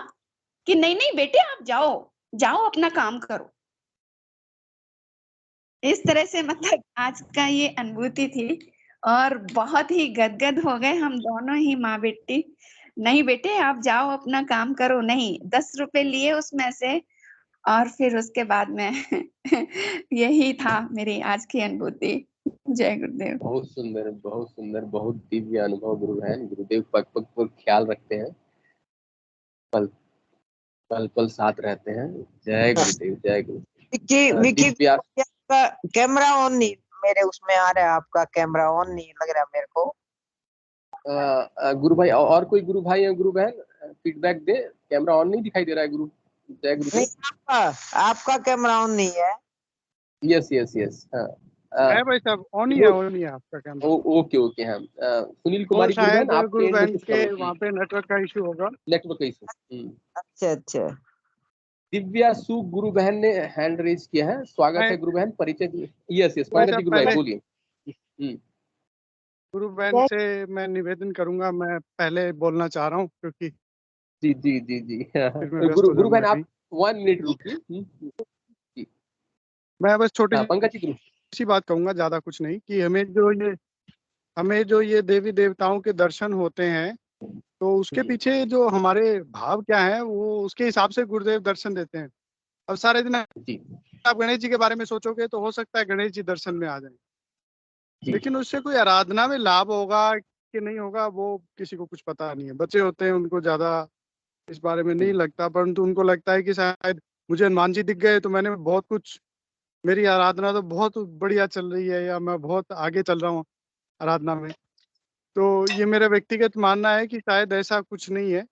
कि नहीं नहीं बेटे आप जाओ, जाओ अपना काम करो। इस तरह से मतलब आज का ये अनुभूति थी, और बहुत ही गदगद हो गए हम दोनों ही माँ बेटी। नहीं बेटे आप जाओ अपना काम करो, नहीं 10 रुपए लिए उसमें से। और फिर उसके बाद में यही था मेरी आज की अनुभूति। जय गुरुदेव। बहुत सुंदर, बहुत सुंदर, बहुत दिव्य अनुभव गुरु बहन। गुरुदेव पग पग पर ख्याल रखते हैं, पल पल पल साथ रहते हैं। जय गुरुदेव, जय गुरुदेव। विकी दिव्या का कैमरा ऑन नहीं, मेरे उसमें आ रहा है, आपका कैमरा ऑन नहीं लग रहा मेरे को। गुरु भाई और कोई गुरु भाई है, गुरु बहन फीडबैक दे, कैमरा ऑन नहीं दिखाई दे रहा है गुरु। जय गुरुदेव। नहीं आपका कैमरा ऑन नहीं है। यस यस यस, हाँ है भाई साहब, ऑन ही है आपका कैमरा। ओके ओके, हाँ सुनील वो कुमारी गुरु शायद बहन, आपके गुरु end में बहन कुछ के प्रॉब्लम, वहाँ पे नेटवर्क का इशू होगा, नेटवर्क का इशू। अच्छा अच्छा। दिव्या सु गुरु बहन ने हैंड रेज किया है, स्वागत है गुरु बहन, परिचय। यस यस, स्वागत है गुरु भाई, बोलिए। गुरु बहन से मैं निवेदन करूंगा, मैं पहले बोलना चाह रहा हूँ क्योंकि जी जी जी जी, फिर मैं व्यस्त हो गुरु बहन जाऊंगा आप 1 मिनट रुकिए। मैं बस छोटी पंकज जी सी बात कहूंगा, ज्यादा कुछ नहीं, कि हमें जो ये देवी देवताओं के दर्शन होते हैं, तो उसके पीछे जो हमारे भाव क्या है, वो उसके हिसाब से गुरुदेव दर्शन देते हैं। अब सारे दिन आप गणेश जी के बारे में सोचोगे तो हो सकता है गणेश जी दर्शन में आ जाए, लेकिन उससे कोई आराधना में लाभ होगा कि नहीं होगा वो किसी को कुछ पता नहीं है। बच्चे होते हैं, उनको ज्यादा इस बारे में नहीं लगता, परंतु उनको लगता है कि शायद मुझे हनुमान जी दिख गए तो मैंने बहुत कुछ मेरी आराधना तो बहुत बढ़िया चल रही है, या मैं बहुत आगे चल रहा हूँ आराधना में। तो ये मेरा व्यक्तिगत मानना है कि शायद ऐसा कुछ नहीं है।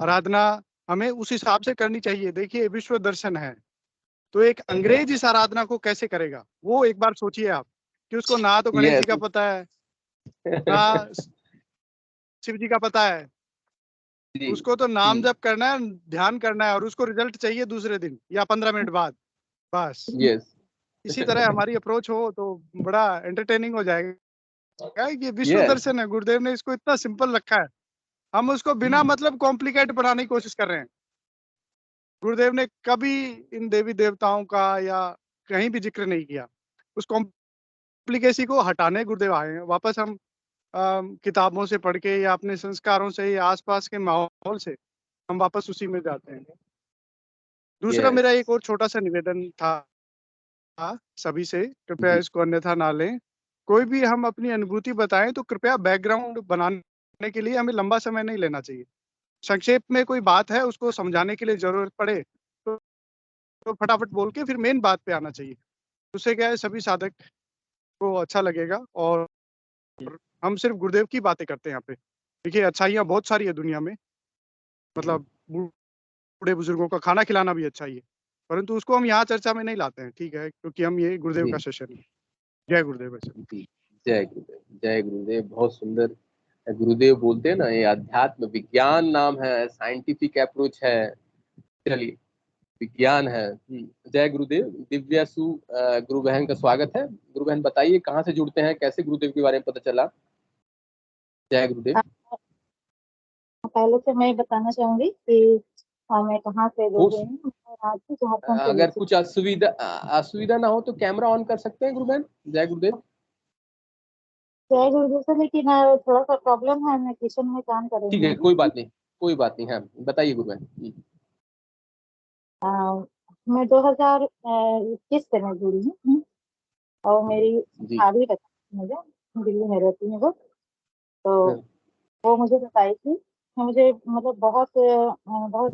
आराधना हमें उस हिसाब से करनी चाहिए। देखिए, विश्व दर्शन है, तो एक अंग्रेज इस आराधना को कैसे करेगा? वो एक बार सोचिए आप, कि उसको ना तो गणेश जी यस का पता है, ना शिव जी का पता है। जी उसको तो नाम जप करना है, ध्यान करना है, और उसको रिजल्ट चाहिए दूसरे दिन या 15 मिनट बाद, बस। यस इसी तरह हमारी अप्रोच हो तो बड़ा एंटरटेनिंग हो जाएगा। ये विश्व यस दर्शन है, गुरुदेव ने इसको इतना सिंपल रखा है, हम उसको बिना मतलब कॉम्प्लिकेट बनाने की कोशिश कर रहे हैं। गुरुदेव ने कभी इन देवी देवताओं का या कहीं भी जिक्र नहीं किया। उस कॉम्प्लिकेसी को हटाने गुरुदेव आए हैं। वापस हम किताबों से पढ़ के या अपने संस्कारों से या आसपास के माहौल से हम वापस उसी में जाते हैं। दूसरा यस मेरा एक और छोटा सा निवेदन था सभी से, कृपया जी इसको अन्यथा ना लें। कोई भी हम अपनी अनुभूति बताएं तो कृपया बैकग्राउंड बनाने के लिए हमें लंबा समय नहीं लेना चाहिए। संक्षेप में कोई बात है, उसको समझाने के लिए जरूरत पड़े तो फटाफट बोल के फिर मेन बात पे आना चाहिए। उससे क्या है, सभी साधक को अच्छा लगेगा। और हम सिर्फ गुरुदेव की बातें करते हैं यहाँ पे। देखिए, अच्छाइयाँ बहुत सारी है दुनिया में, मतलब बूढ़े बुजुर्गों का खाना खिलाना भी अच्छा ही है, परंतु उसको हम यहाँ चर्चा में नहीं लाते हैं, ठीक है, क्योंकि हम ये गुरुदेव जी का सेशन है। जय गुरुदेव। वैसे जी जय गुरुदेव, जय गुरुदेव। बहुत सुंदर। गुरुदेव बोलते हैं ना, ये अध्यात्म विज्ञान नाम है, साइंटिफिक अप्रोच है। चलिए, विज्ञान है। जय गुरुदेव। दिव्यासु गुरु बहन का स्वागत है। गुरु बहन बताइए, कहाँ से जुड़ते हैं, कैसे गुरुदेव के बारे में पता चला? जय गुरुदेव। पहले से मैं बताना चाहूंगी कि मैं कहाँ से जुड़ हो रही हूँ। मैं रांची झारखंड से अगर जुड़ी कुछ असुविधा ना हो तो कैमरा ऑन कर सकते हैं गुरु बहन। जय गुरुदेव। जय गुरुदेव से, लेकिन थोड़ा सा प्रॉब्लम है, मैं किचन में काम कर रही ठीक है, हूँ कोई अभी। बात नहीं, कोई बात नहीं। हाँ बताइए गुरु बहन। अ, मैं 2021 से मैं जुड़ी हूँ। और मेरी जी शादी रखी मुझे, दिल्ली में रहती है वो। तो हाँ, वो मुझे बताई थी कि मुझे मतलब बहुत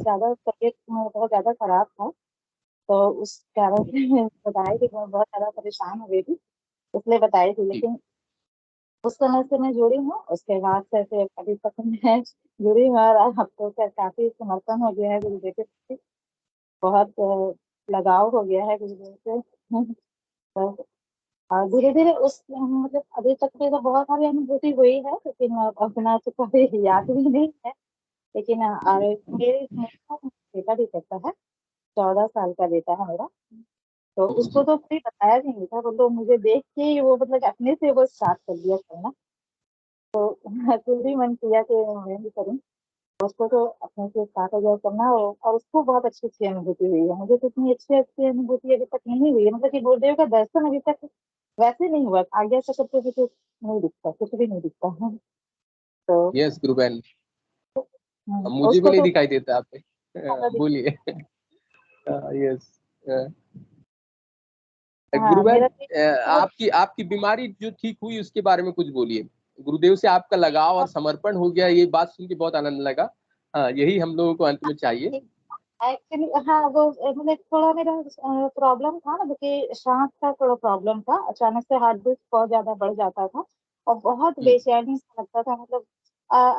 ज्यादा तबीयत बहुत ज्यादा खराब था। तो उस कारण से बताई थी कि मैं बहुत ज्यादा परेशान हो गई थी, इसलिए बताई थी। जी लेकिन उस समय से मैं जुड़ी हूँ, उसके बाद से फिर अभी तक मैं जुड़ी हूँ। और अब तो क्या काफी समर्पण हो गया है गुरुदेव के प्रति, बहुत लगाव हो गया है गुरुदेव से। तो धीरे धीरे उस मतलब अभी तक में तो बहुत सारी अनुभूति हुई है, लेकिन अपना तो कभी याद भी नहीं है। लेकिन मेरा बेटा भी करता है, 14 साल का बेटा है मेरा। तो उसको जी तो कोई बताया भी नहीं था, वो तो मुझे देख के ही वो मतलब अपने से वो स्टार्ट कर दिया करना। तो खुद ही मन किया कि मैं भी करूँ। उसको तो अपने से स्टार्ट हो गया करना, और उसको बहुत अच्छी अच्छी अनुभूति हुई है। मुझे तो इतनी अच्छी अच्छी अनुभूति अभी तक नहीं हुई है, मतलब कि गुरुदेव का दर्शन अभी तक वैसे नहीं हुआ। आगे से करते हुए कुछ नहीं दिखता, कुछ भी नहीं दिखता है। तो यस गुरु बहन, मुझे भी उसको नहीं तो दिखाई देता आप पे। ज्यादा बोलिए। यस गुरु हाँ, बहन, मेरा भी बहुत आपकी आपकी बीमारी जो ठीक हुई उसके बारे में कुछ बोलिए। गुरुदेव से आपका लगाव और समर्पण हो गया, ये बात सुन के बहुत आनंद लगा। हाँ, यही हम लोगों को अंत में चाहिए। एक्चुअली हाँ, वो मतलब थोड़ा मेरा प्रॉब्लम था ना कि सांस का थोड़ा प्रॉब्लम था। अचानक से हार्ट बीट बहुत ज्यादा बढ़ जाता था, और बहुत हम्म, बेचैनी सा लगता था, मतलब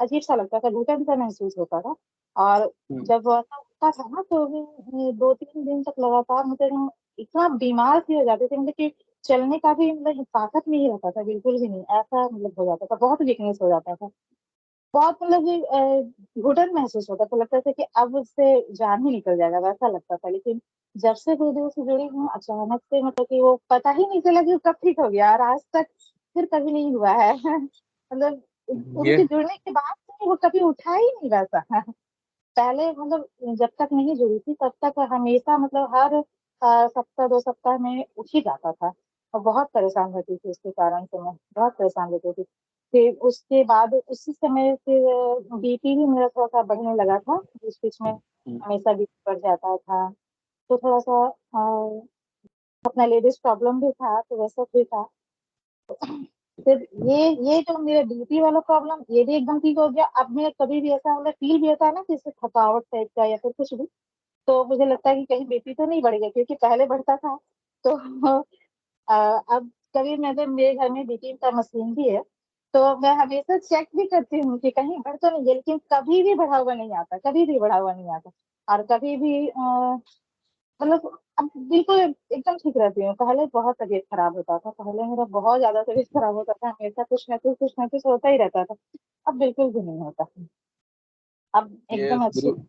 अजीब सा लगता था, घुटन सा महसूस होता था। और हम्म, जब वो ऐसा होता था ना, तो भी 2-3 दिन तक लगातार मतलब इतना बीमार सी हो जाती थी, मतलब कि चलने का भी मतलब ताकत नहीं रहता था, बिल्कुल भी नहीं। ऐसा मतलब हो जाता था, बहुत वीकनेस हो जाता था, बहुत मतलब कि घुटन महसूस होता था, लगता था कि अब उससे जान ही निकल जाएगा, वैसा लगता था। लेकिन जब से गुरुदेव से जुड़ी हूँ, अचानक से मतलब कि वो पता ही नहीं चला कि वो कब ठीक हो गया, और आज तक फिर कभी नहीं हुआ है। मतलब ये उनके जुड़ने के बाद से वो कभी उठा ही नहीं वैसा। पहले मतलब जब तक नहीं जुड़ी थी तब तक हमेशा मतलब हर सप्ताह 2 सप्ताह में उठ ही जाता था, और बहुत परेशान रहती थी उसके कारण से। मैं बहुत परेशान रहती थी। फिर उसके बाद उसी समय फिर बीपी भी मेरा थोड़ा सा बढ़ने लगा था, बीच बीच में हमेशा बीपी बढ़ जाता था। तो थोड़ा सा अपना लेडीज प्रॉब्लम भी था, तो वैसा भी था। फिर ये जो मेरा बीपी वाला प्रॉब्लम, ये भी एकदम ठीक हो गया। अब मैं कभी भी ऐसा मतलब फील भी होता है ना, जैसे थकावट टाइप का या फिर कुछ भी, तो मुझे लगता है कि कहीं बीपी तो नहीं बढ़ गया, क्योंकि पहले बढ़ता था। तो अब कभी मेरे घर में बीपी का मशीन भी है, तो मैं हमेशा चेक भी करती हूँ कि कहीं बढ़ तो नहीं गया, लेकिन कभी भी बढ़ा हुआ नहीं आता, कभी भी बढ़ा हुआ नहीं आता। और कभी भी मतलब अब बिल्कुल एकदम ठीक रहती हूँ। पहले बहुत तबीयत खराब होता था, पहले मेरा बहुत ज्यादा तबीयत खराब होता था, हमेशा कुछ ना कुछ होता ही रहता था। अब बिल्कुल भी नहीं होता। अब एकदम यस अच्छी, गुरु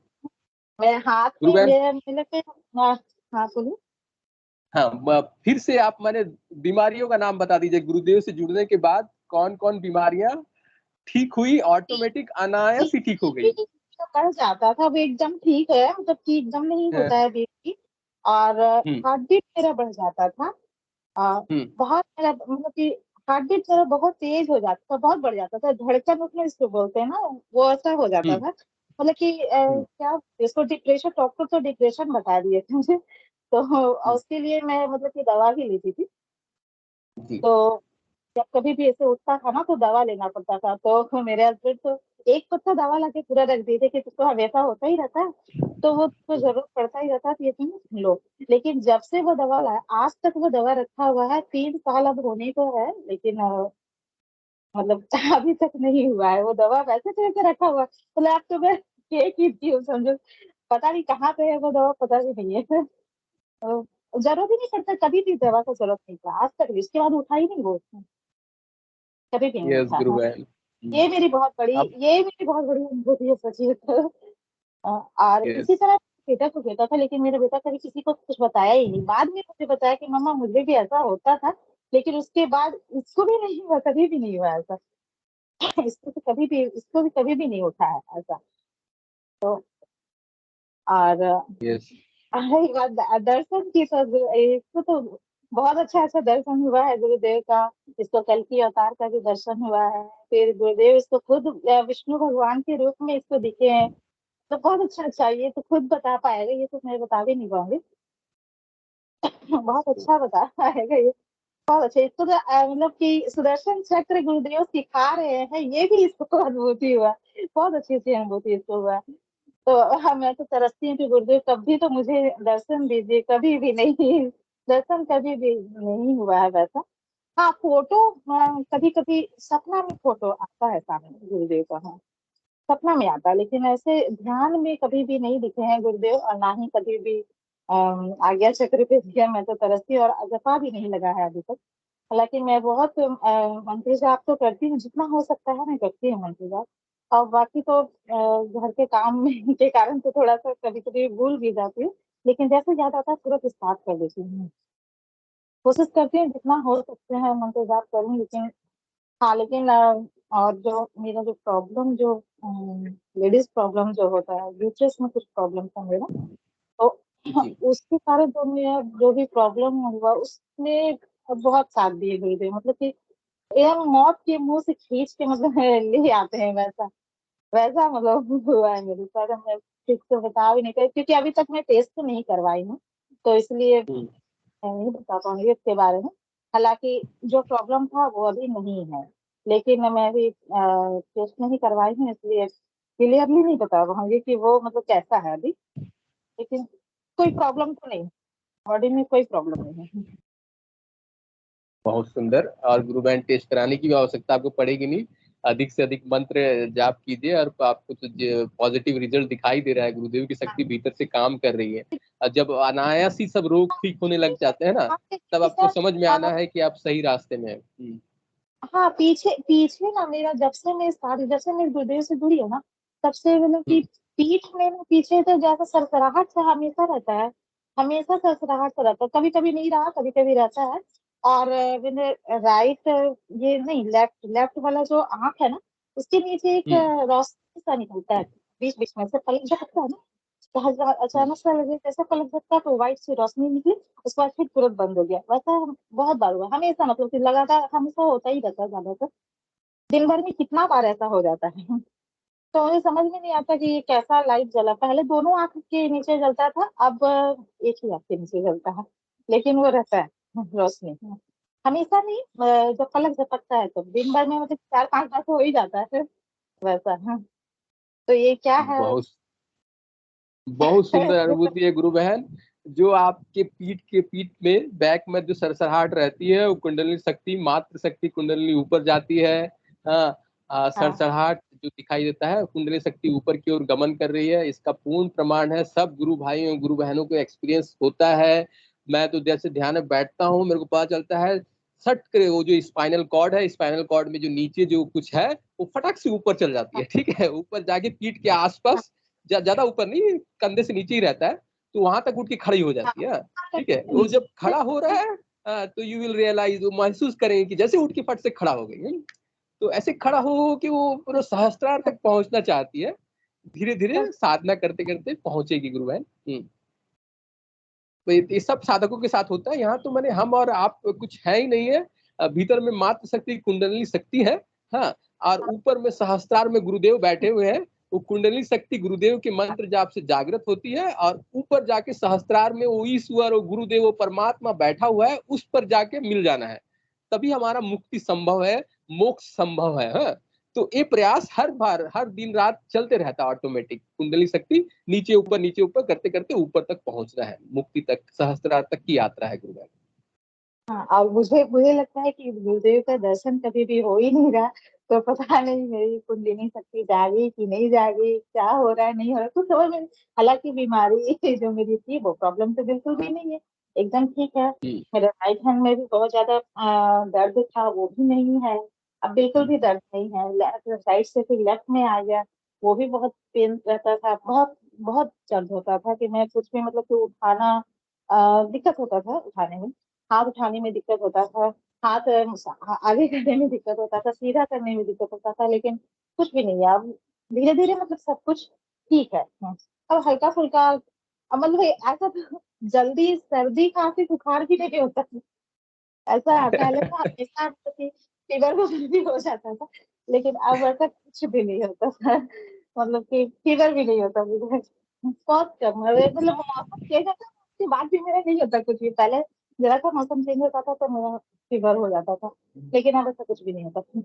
मेरे हाथ गुरु में बहन। मेरे पे। हाँ, हाँ बोलिए। हाँ, फिर से आप मैंने बीमारियों का नाम बता दीजिए। गुरुदेव से जुड़ने के बाद कौन कौन बीमारियां ठीक हुई, ऑटोमेटिक अनायास ही ठीक हो गई? बीपी तो बढ़ जाता था, अब एकदम ठीक है, मतलब कि एकदम नहीं हाँ, होता है बीपी। और हम्म हार्ट बीट मेरा बढ़ जाता था। हम्म बहुत मेरा मतलब कि हार्ट बीट मेरा बहुत तेज हो जाता था, बहुत बढ़ जाता था, धड़कन उठना इसको बोलते हैं ना, वो ऐसा हो जाता हम्म था। मतलब कि हम्म, क्या इसको डिप्रेशन, डॉक्टर तो डिप्रेशन बता दिए थे मुझे। तो उसके लिए मैं मतलब कि दवा भी लेती थी। जी तो जब कभी भी ऐसे उठता था ना, तो दवा लेना पड़ता था। तो मेरे हस्बैंड तो एक पत्ता दवा लाके पूरा रख दिए थे कि तुझको हमेशा होता ही रहता है, तो वो तुझको जरूरत पड़ता ही रहता है, तो ये तुम लो। लेकिन जब से वो दवा लाया, आज तक वो दवा रखा हुआ है, 3 साल अब होने को है, लेकिन मतलब अभी तक नहीं हुआ है। वो दवा वैसे तो ऐसे रखा हुआ है, तो लैब तो मैं फेंक ही दी हूँ समझो। पता नहीं कहाँ पे है वो दवा, पता भी नहीं है। तो जरूरत ही नहीं पड़ता, कभी भी दवा का जरूरत नहीं था आज तक भी, इसके बाद उठा ही नहीं वो, कभी भी नहीं यस उठा गुरु है। बहन। अब ये मेरी बहुत बड़ी अनुभूति है, सच है। और यस इसी तरह बेटा को कहता था, लेकिन मेरा बेटा कभी किसी को कुछ बताया ही नहीं। बाद में मुझे बताया कि मम्मा मुझे भी ऐसा होता था, लेकिन उसके बाद इसको भी नहीं हुआ, कभी भी नहीं हुआ ऐसा। इसको भी कभी भी नहीं उठा है ऐसा। तो और यस रही बात दर्शन की, तो इसको तो बहुत अच्छा दर्शन हुआ है गुरुदेव का। इसको कल की अवतार का भी दर्शन हुआ है, फिर गुरुदेव इसको खुद विष्णु भगवान के रूप में इसको दिखे हैं। तो बहुत अच्छा, ये तो खुद बता पाएगा, ये तो मैं बता भी नहीं पाऊंगी। बहुत अच्छा बता पाएगा ये, बहुत अच्छा। इसको तो मतलब कि सुदर्शन चक्र गुरुदेव सिखा रहे हैं, ये भी इसको अनुभूति हुआ। बहुत अच्छी अनुभूति इसको हुआ। तो मैं तो तरसती हूँ कि गुरुदेव कभी तो मुझे दर्शन दीजिए, कभी भी नहीं, दर्शन कभी भी नहीं हुआ है वैसा। हाँ, फोटो कभी कभी सपना में फोटो आता है सामने गुरुदेव का, हाँ सपना में आता है, लेकिन ऐसे ध्यान में कभी भी नहीं दिखे हैं गुरुदेव, और ना ही कभी भी आज्ञा चक्र पे दिखे। मैं तो तरसती और जपा भी नहीं लगा है अभी तक। हालांकि मैं बहुत मंत्र जाप तो करती हूँ, जितना हो सकता है मैं करती हूँ मंत्र जाप। और बाकी तो घर के काम में के कारण तो थोड़ा सा कभी कभी भूल भी जाती हूँ, लेकिन जैसे याद आता है तुरंत स्टार्ट कर देती हूँ। कोशिश करती हूँ जितना हो सकते हैं मंत्र जाप करूँ, लेकिन हाँ, लेकिन और जो मेरा जो प्रॉब्लम, जो लेडीज प्रॉब्लम जो होता है, यूट्रस में कुछ प्रॉब्लम था मेरा, तो जी उसके कारण जो मेरा जो भी प्रॉब्लम हुआ उसमें बहुत साथ दिए गुरुदेव। मतलब कि एकदम मौत के मुंह से खींच के मतलब ले आते हैं, वैसा वैसा मतलब हुआ है मेरे साथ। मैं ठीक से बता भी नहीं पाई, क्योंकि अभी तक मैं टेस्ट तो नहीं करवाई हूँ, तो इसलिए हम्म, मैं नहीं बता पाऊंगी इसके बारे में। हालांकि जो प्रॉब्लम था वो अभी नहीं है, लेकिन मैं अभी टेस्ट नहीं करवाई हूँ, इसलिए क्लियरली नहीं बता पाऊंगी कि वो मतलब कैसा है अभी। लेकिन कोई प्रॉब्लम तो नहीं, बॉडी में कोई प्रॉब्लम नहीं है। बहुत सुंदर। और गुरु बहन, टेस्ट कराने की भी आवश्यकता आपको पड़ेगी नहीं। अधिक से अधिक मंत्र जाप कीजिए और आपको तो पॉजिटिव रिजल्ट दिखाई दे रहा है। गुरुदेव की शक्ति भीतर से काम कर रही है। और जब अनायास ही सब रोग ठीक होने लग जाते हैं ना, तब आपको समझ में आना है कि आप सही रास्ते में हैं। हाँ, पीछे पीछे ना मेरा, जब से मैं गुरुदेव से जुड़ी हूँ ना, तब से मतलब कि हम्म, पीठ में ना पीछे तो जैसा सरसराहट सा हमेशा रहता है, हमेशा सरसराहट सा रहता है, कभी कभी नहीं रहा, कभी कभी रहता है। और मैंने राइट, ये नहीं, लेफ्ट लेफ्ट वाला जो आंख है ना, उसके नीचे एक हम्म, रोशनी सा निकलता है, बीच बीच में से पलक झपकता है ना, तो हम्म। अचानक से लगे जैसे पलक झपका, तो व्हाइट सी रोशनी निकली, उसके बाद फिर तुरंत बंद हो गया। वैसा बहुत बार हुआ, हमेशा, मतलब कि लगातार हमेशा होता ही रहता है ज्यादातर। दिन भर में कितना बार ऐसा हो जाता है। तो मुझे समझ में नहीं आता कि ये कैसा लाइट जला, पहले दोनों आंख के नीचे जलता था, अब एक ही आंख के नीचे जलता है, लेकिन वो रहता है रोशनी, हमेशा नहीं। जब पलक झपकता है तो दिन भर में मतलब 4-5 बार तो हो ही जाता है वैसा। हाँ, तो ये क्या है? बहुत बहुत सुंदर अनुभूति है गुरु बहन। जो आपके पीठ में बैक में जो सरसराहट रहती है वो कुंडलिनी शक्ति, मात्र शक्ति कुंडलिनी ऊपर जाती है। हाँ, सरसराहट जो दिखाई देता है कुंडलिनी शक्ति ऊपर की ओर गमन कर रही है, इसका पूर्ण प्रमाण है। सब गुरु भाइयों गुरु बहनों को एक्सपीरियंस होता है। मैं तो जैसे ध्यान में बैठता हूँ मेरे को पता चलता है सट करे वो जो स्पाइनल कॉर्ड है, स्पाइनल कॉर्ड में जो नीचे जो कुछ है वो फटक से ऊपर चल जाती है। ठीक है, ऊपर जाके पीठ के आसपास, ज्यादा ऊपर नहीं, कंधे से नीचे ही रहता है, तो वहां तक उठ के खड़ी हो जाती है। ठीक है, वो जब खड़ा हो रहा है तो यू विल रियलाइज, वो महसूस करेंगे कि जैसे उठ के फट से खड़ा हो गई। तो ऐसे खड़ा हो कि वो पूरा सहस्त्रार तक पहुंचना चाहती है। धीरे धीरे साधना करते करते पहुंचेगी गुरु बहन। तो ये सब साधकों के साथ होता है। यहाँ तो मैंने हम और आप कुछ है ही नहीं है, भीतर में मात्र शक्ति कुंडलिनी शक्ति है। हाँ, और ऊपर में सहस्त्रार में गुरुदेव बैठे हुए हैं। वो कुंडलिनी शक्ति गुरुदेव के मंत्र जाप से जागृत होती है और ऊपर जाके सहस्त्रार में वो ईश्वर और गुरुदेव वो परमात्मा बैठा हुआ है, उस पर जाके मिल जाना है। तभी हमारा मुक्ति संभव है, मोक्ष संभव है। हाँ, तो ये प्रयास हर बार हर दिन रात चलते रहता है। ऑटोमेटिक कुंडली शक्ति नीचे ऊपर करते करते ऊपर तक पहुंचना है, मुक्ति तक, सहस्त्रार तक की यात्रा है गुरुदेव। हाँ, और मुझे लगता है कि गुरुदेव का दर्शन कभी भी हो ही नहीं रहा, तो पता नहीं मेरी कुंडलिनी शक्ति जागी कि नहीं जागी, क्या हो रहा है नहीं हो रहा कुछ समझ में। हालांकि बीमारी जो मेरी थी वो प्रॉब्लम तो बिल्कुल भी नहीं है, एकदम ठीक है। मेरे राइट हैंड में भी बहुत ज्यादा दर्द था, वो भी नहीं है, अब बिल्कुल भी दर्द नहीं है। लेफ्ट राइट से फिर लेफ्ट में आ गया, वो भी बहुत पेन रहता था, बहुत बहुत दर्द होता था कि मैं कुछ भी मतलब कि उठाना दिक्कत होता था, उठाने में, हाथ उठाने में दिक्कत होता था, हाथ आगे करने में दिक्कत होता था, सीधा करने में दिक्कत होता था, लेकिन कुछ भी नहीं है अब। धीरे धीरे मतलब सब कुछ ठीक है। अब हल्का फुल्का मतलब ऐसा तो जल्दी सर्दी खांसी बुखार भी नहीं होता, ऐसा पहले तो हमेशा फीवर भी हो जाता था, लेकिन अब ऐसा कुछ भी नहीं होता था। मतलब कि फीवर भी नहीं होता मुझे, बहुत कम है। मतलब मौसम चेंज होता है उसके बाद भी मेरा नहीं होता कुछ भी। पहले जरा सा मौसम चेंज होता था तो मेरा फीवर हो जाता था, लेकिन अब ऐसा कुछ भी नहीं होता।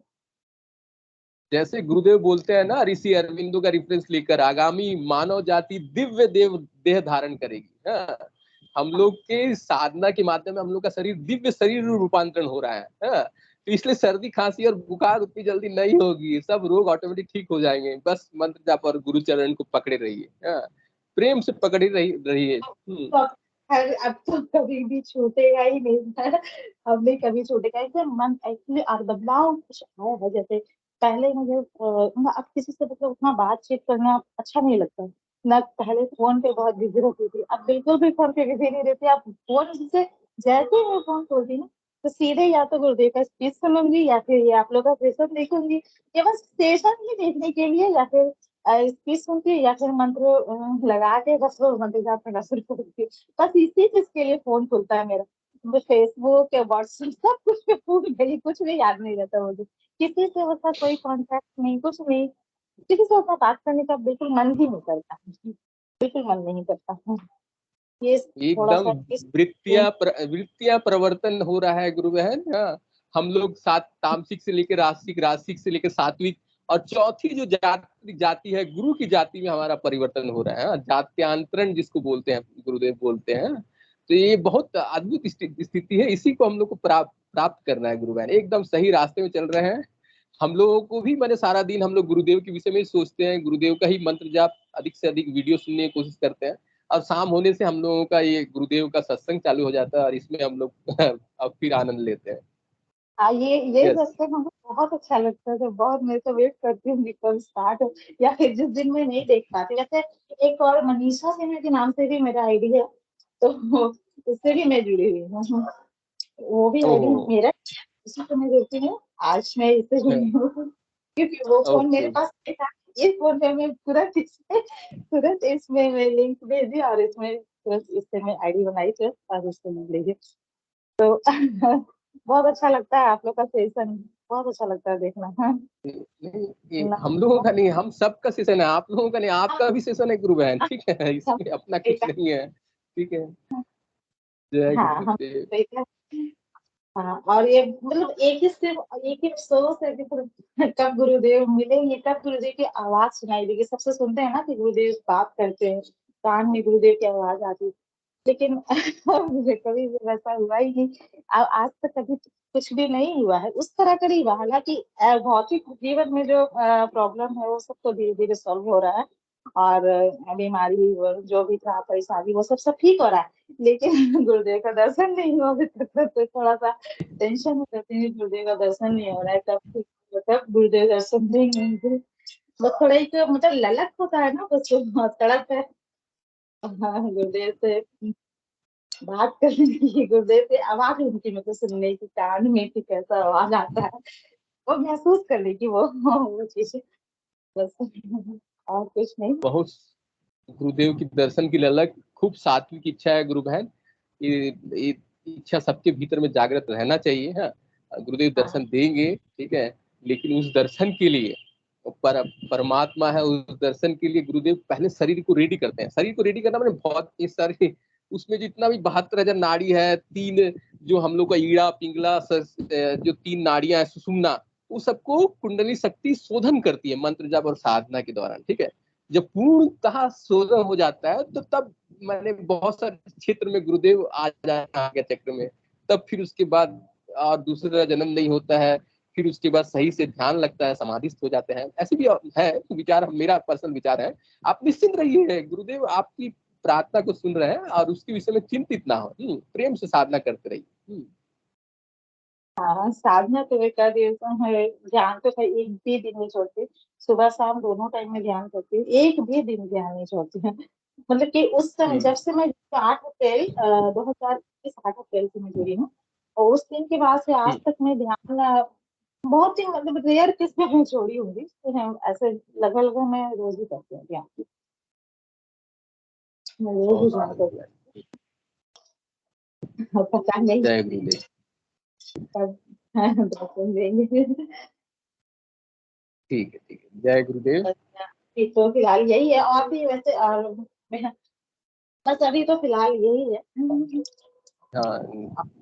जैसे गुरुदेव बोलते हैं ना, ऋषि अरविंदो का रेफरेंस लेकर, आगामी मानव जाति दिव्य देह धारण करेगी। हाँ, हम लोग के साधना के माध्यम में हम लोग का शरीर दिव्य शरीर रूपांतरण हो रहा है। हाँ, तो इसलिए सर्दी खांसी और बुखार उतनी जल्दी नहीं होगी, सब रोग ऑटोमेटिक ठीक हो जाएंगे। बस मंत्र जाप और गुरु चरण को पकड़े रहिए। हाँ, प्रेम से पकड़े रहिए। अब तो कभी भी छूटेगा ही नहीं, अब नहीं कभी छूटेगा एकदम मन। एक्चुअली बदलाव कुछ आया है, जैसे पहले मुझे अब किसी से मतलब उतना बातचीत करना अच्छा नहीं लगता ना। पहले फोन पे बहुत बिजी रहती थी, अब बिल्कुल भी फोन पे बिजी नहीं रहती। अब फोन से जैसे ही मैं फोन खोलती ना तो सीधे या तो गुरुदेव का स्पीच सुनूंगी या फिर ये आप लोग का सेशन देखूंगी, या बस सेशन ही देखने के लिए, या फिर स्पीच सुनती या फिर मंत्र लगा के बस वो मंत्र जाप करना शुरू कर देती। बस इसी चीज के लिए फोन खुलता है मेरा। मुझे फेसबुक या व्हाट्सएप सब कुछ पे भूल गई, कुछ भी याद नहीं रहता मुझे, किसी से उसका कोई कांटेक्ट नहीं, कुछ नहीं, किसी से उतना बात करने का बिल्कुल मन ही नहीं करता, बिल्कुल मन नहीं करता। ये थोड़ा एकदम सा वृत्तियां प्रवर्तन हो रहा है गुरु बहन। हाँ, हम लोग तामसिक से लेकर रासिक, रासिक से लेकर सात्विक, और चौथी जो जाति है गुरु की जाति में हमारा परिवर्तन हो रहा है। जात्यांतरण जिसको बोलते हैं, गुरुदेव बोलते हैं। तो ये बहुत अद्भुत स्थिति है, इसी को हम लोग को प्राप्त करना है गुरु बहन। एकदम सही रास्ते में चल रहे हैं हम लोगों को भी। मैंने सारा दिन हम लोग गुरुदेव के विषय में सोचते हैं, गुरुदेव का ही मंत्र जाप, अधिक से अधिक वीडियो सुनने की कोशिश करते हैं। और शाम होने से हम लोगों का ये गुरुदेव का सत्संग चालू हो जाता है और इसमें हम लोग अब फिर आनंद लेते हैं। हाँ, ये सत्संग हमको बहुत अच्छा लगता है, तो बहुत मैं तो वेट करती हूँ कि कब स्टार्ट हो, या फिर जिस दिन मैं नहीं देख पाती। जैसे एक और मनीषा सिन्हा के नाम से भी मेरा आईडी है, तो उससे भी मैं जुड़ी हुई हूँ। वो भी आईडी मेरा, उसी को मैं देखती हूँ। आज मैं इससे जुड़ी हूँ क्योंकि वो फोन मेरे पास नहीं था। ये फोन में मैं तुरंत इसमें मैं लिंक भेजी और इसमें तुरंत इससे मैं आईडी बनाई थी और इसको मैं ले गई। तो बहुत अच्छा लगता है आप लोग का सेशन, बहुत अच्छा लगता है देखना। हम लोगों का नहीं, हम सबका सेशन है, आप लोगों का नहीं, आपका भी सेशन है गुरु बहन। ठीक है, इसमें अपना कुछ नहीं है। ठीक है, जय गुरुदेव। हाँ, और ये मतलब एक ही सोच है कि कब गुरुदेव मिलेंगे, कब गुरुदेव की आवाज सुनाई देगी। सबसे सुनते हैं ना कि गुरुदेव बात करते हैं, कान में गुरुदेव की आवाज आती, लेकिन मुझे कभी भी वैसा हुआ ही नहीं। आज तक कभी कुछ भी नहीं हुआ है उस तरह का नहीं हुआ। हालांकि भौतिक जीवन में जो प्रॉब्लम है वो सब तो धीरे धीरे सॉल्व हो रहा है, और बीमारी जो भी था परेशानी वो सब ठीक हो रहा है, लेकिन गुरुदेव का दर्शन नहीं हुआ अभी तक। तो थोड़ा सा टेंशन में रहती है, गुरुदेव का दर्शन नहीं हो रहा है, कब गुरुदेव दर्शन देंगे। बस थोड़ा एक मतलब ललक होता है ना, बस तड़प है। हाँ, गुरुदेव से बात करने की, गुरुदेव से आवाज उनकी मतलब सुनने की, कान में की कैसा आवाज आता है वो महसूस करने की, वो चीज बस, और कुछ नहीं। बहुत गुरुदेव की दर्शन की ललक, खूब सात्विक इच्छा है गुरु बहन। ये इच्छा सबके भीतर में जागृत रहना चाहिए। हाँ, गुरुदेव दर्शन देंगे, ठीक है, लेकिन उस दर्शन के लिए परमात्मा है, उस दर्शन के लिए गुरुदेव पहले शरीर को रेडी करते हैं। शरीर को रेडी करना मैंने बहुत इस सारी, उसमें जितना भी 72,000 नाड़ी है, 3 जो हम लोग का ईड़ा पिंगला जो 3 नाड़ियां है, सुषुम्ना, वो सबको कुंडली शक्ति शोधन करती है मंत्र जाप और साधना के दौरान। ठीक है, जब पूर्णतः शोधन हो जाता है तो तब मैंने बहुत सारे क्षेत्र में गुरुदेव आ जाए चक्र में, तब फिर उसके बाद और दूसरा जन्म नहीं होता है, फिर उसके बाद सही से ध्यान लगता है, समाधिस्थ हो जाते हैं। ऐसे भी है विचार, मेरा पर्सनल विचार है। आप निश्चिंत रहिए, गुरुदेव आपकी प्रार्थना को सुन रहे हैं और उसके विषय में चिंतित ना हो, प्रेम से साधना करते रहिए। हाँ, साधना तो एक है, ध्यान तो है, एक भी दिन नहीं छोड़ती, सुबह शाम दोनों टाइम में ध्यान करती हूँ, एक भी दिन ध्यान नहीं छोड़ती है। मतलब कि उस समय जब से मैं 8 अप्रैल 2021 8 अप्रैल से मैं जुड़ी हूँ, और उस दिन के बाद से आज तक मैं ध्यान बहुत ही मतलब रेयर किस्में में छोड़ी होंगी, तो ऐसे लगभग मैं रोज ही करती हूँ ध्यान, मैं रोज ही ध्यान करती हूँ। पता नहीं दर्शन देंगे। ठीक है, जय गुरुदेव। तो फिलहाल यही है, और भी वैसे और बस अभी तो फिलहाल यही है। हाँ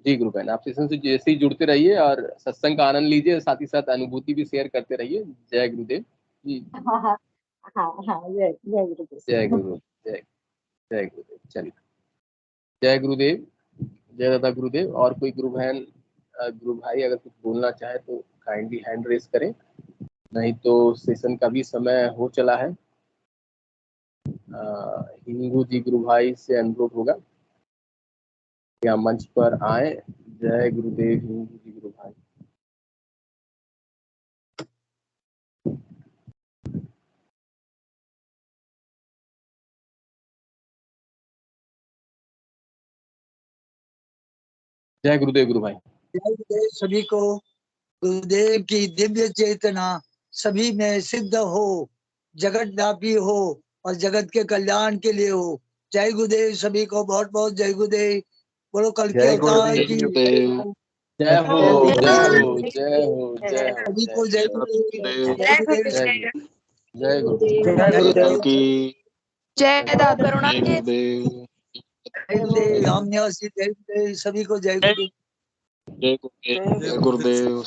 जी गुरु बहन, आप सेशन से जैसे ही जुड़ते रहिए और सत्संग का आनंद लीजिए, साथ ही साथ अनुभूति भी शेयर करते रहिए। जय गुरुदेव जी। हाँ हाँ हाँ, जय गुरुदेव। जय गुरुदेव, जय गुरुदेव। चलिए, जय गुरुदेव, जय दादा गुरुदेव। और कोई गुरु बहन गुरु भाई अगर कुछ बोलना चाहे तो काइंडली हैंड रेस करें, नहीं तो सेशन का भी समय हो चला है। हिंगू जी गुरु भाई से अनुरोध होगा या मंच पर आए। जय गुरुदेव हिंगू जी गुरु भाई। जय गुरुदेव गुरु भाई। जय गुरुदेव सभी को, गुरुदेव की दिव्य चेतना सभी में सिद्ध हो, जगत व्यापी हो और जगत के कल्याण के लिए हो। जय गुरुदेव सभी को, बहुत बहुत जय गुरुदेव। बोलो कल के अवतार की जय हो, जय हो, जय हो, जय हो। सभी को जय गुरुदेव, जय गुरुदेव, जय गुरुदेव की जय दादा गुरुदेव, हम न्यासी जय गुरुदेव सभी को जय गुरुदेव। जय गुरुदेव।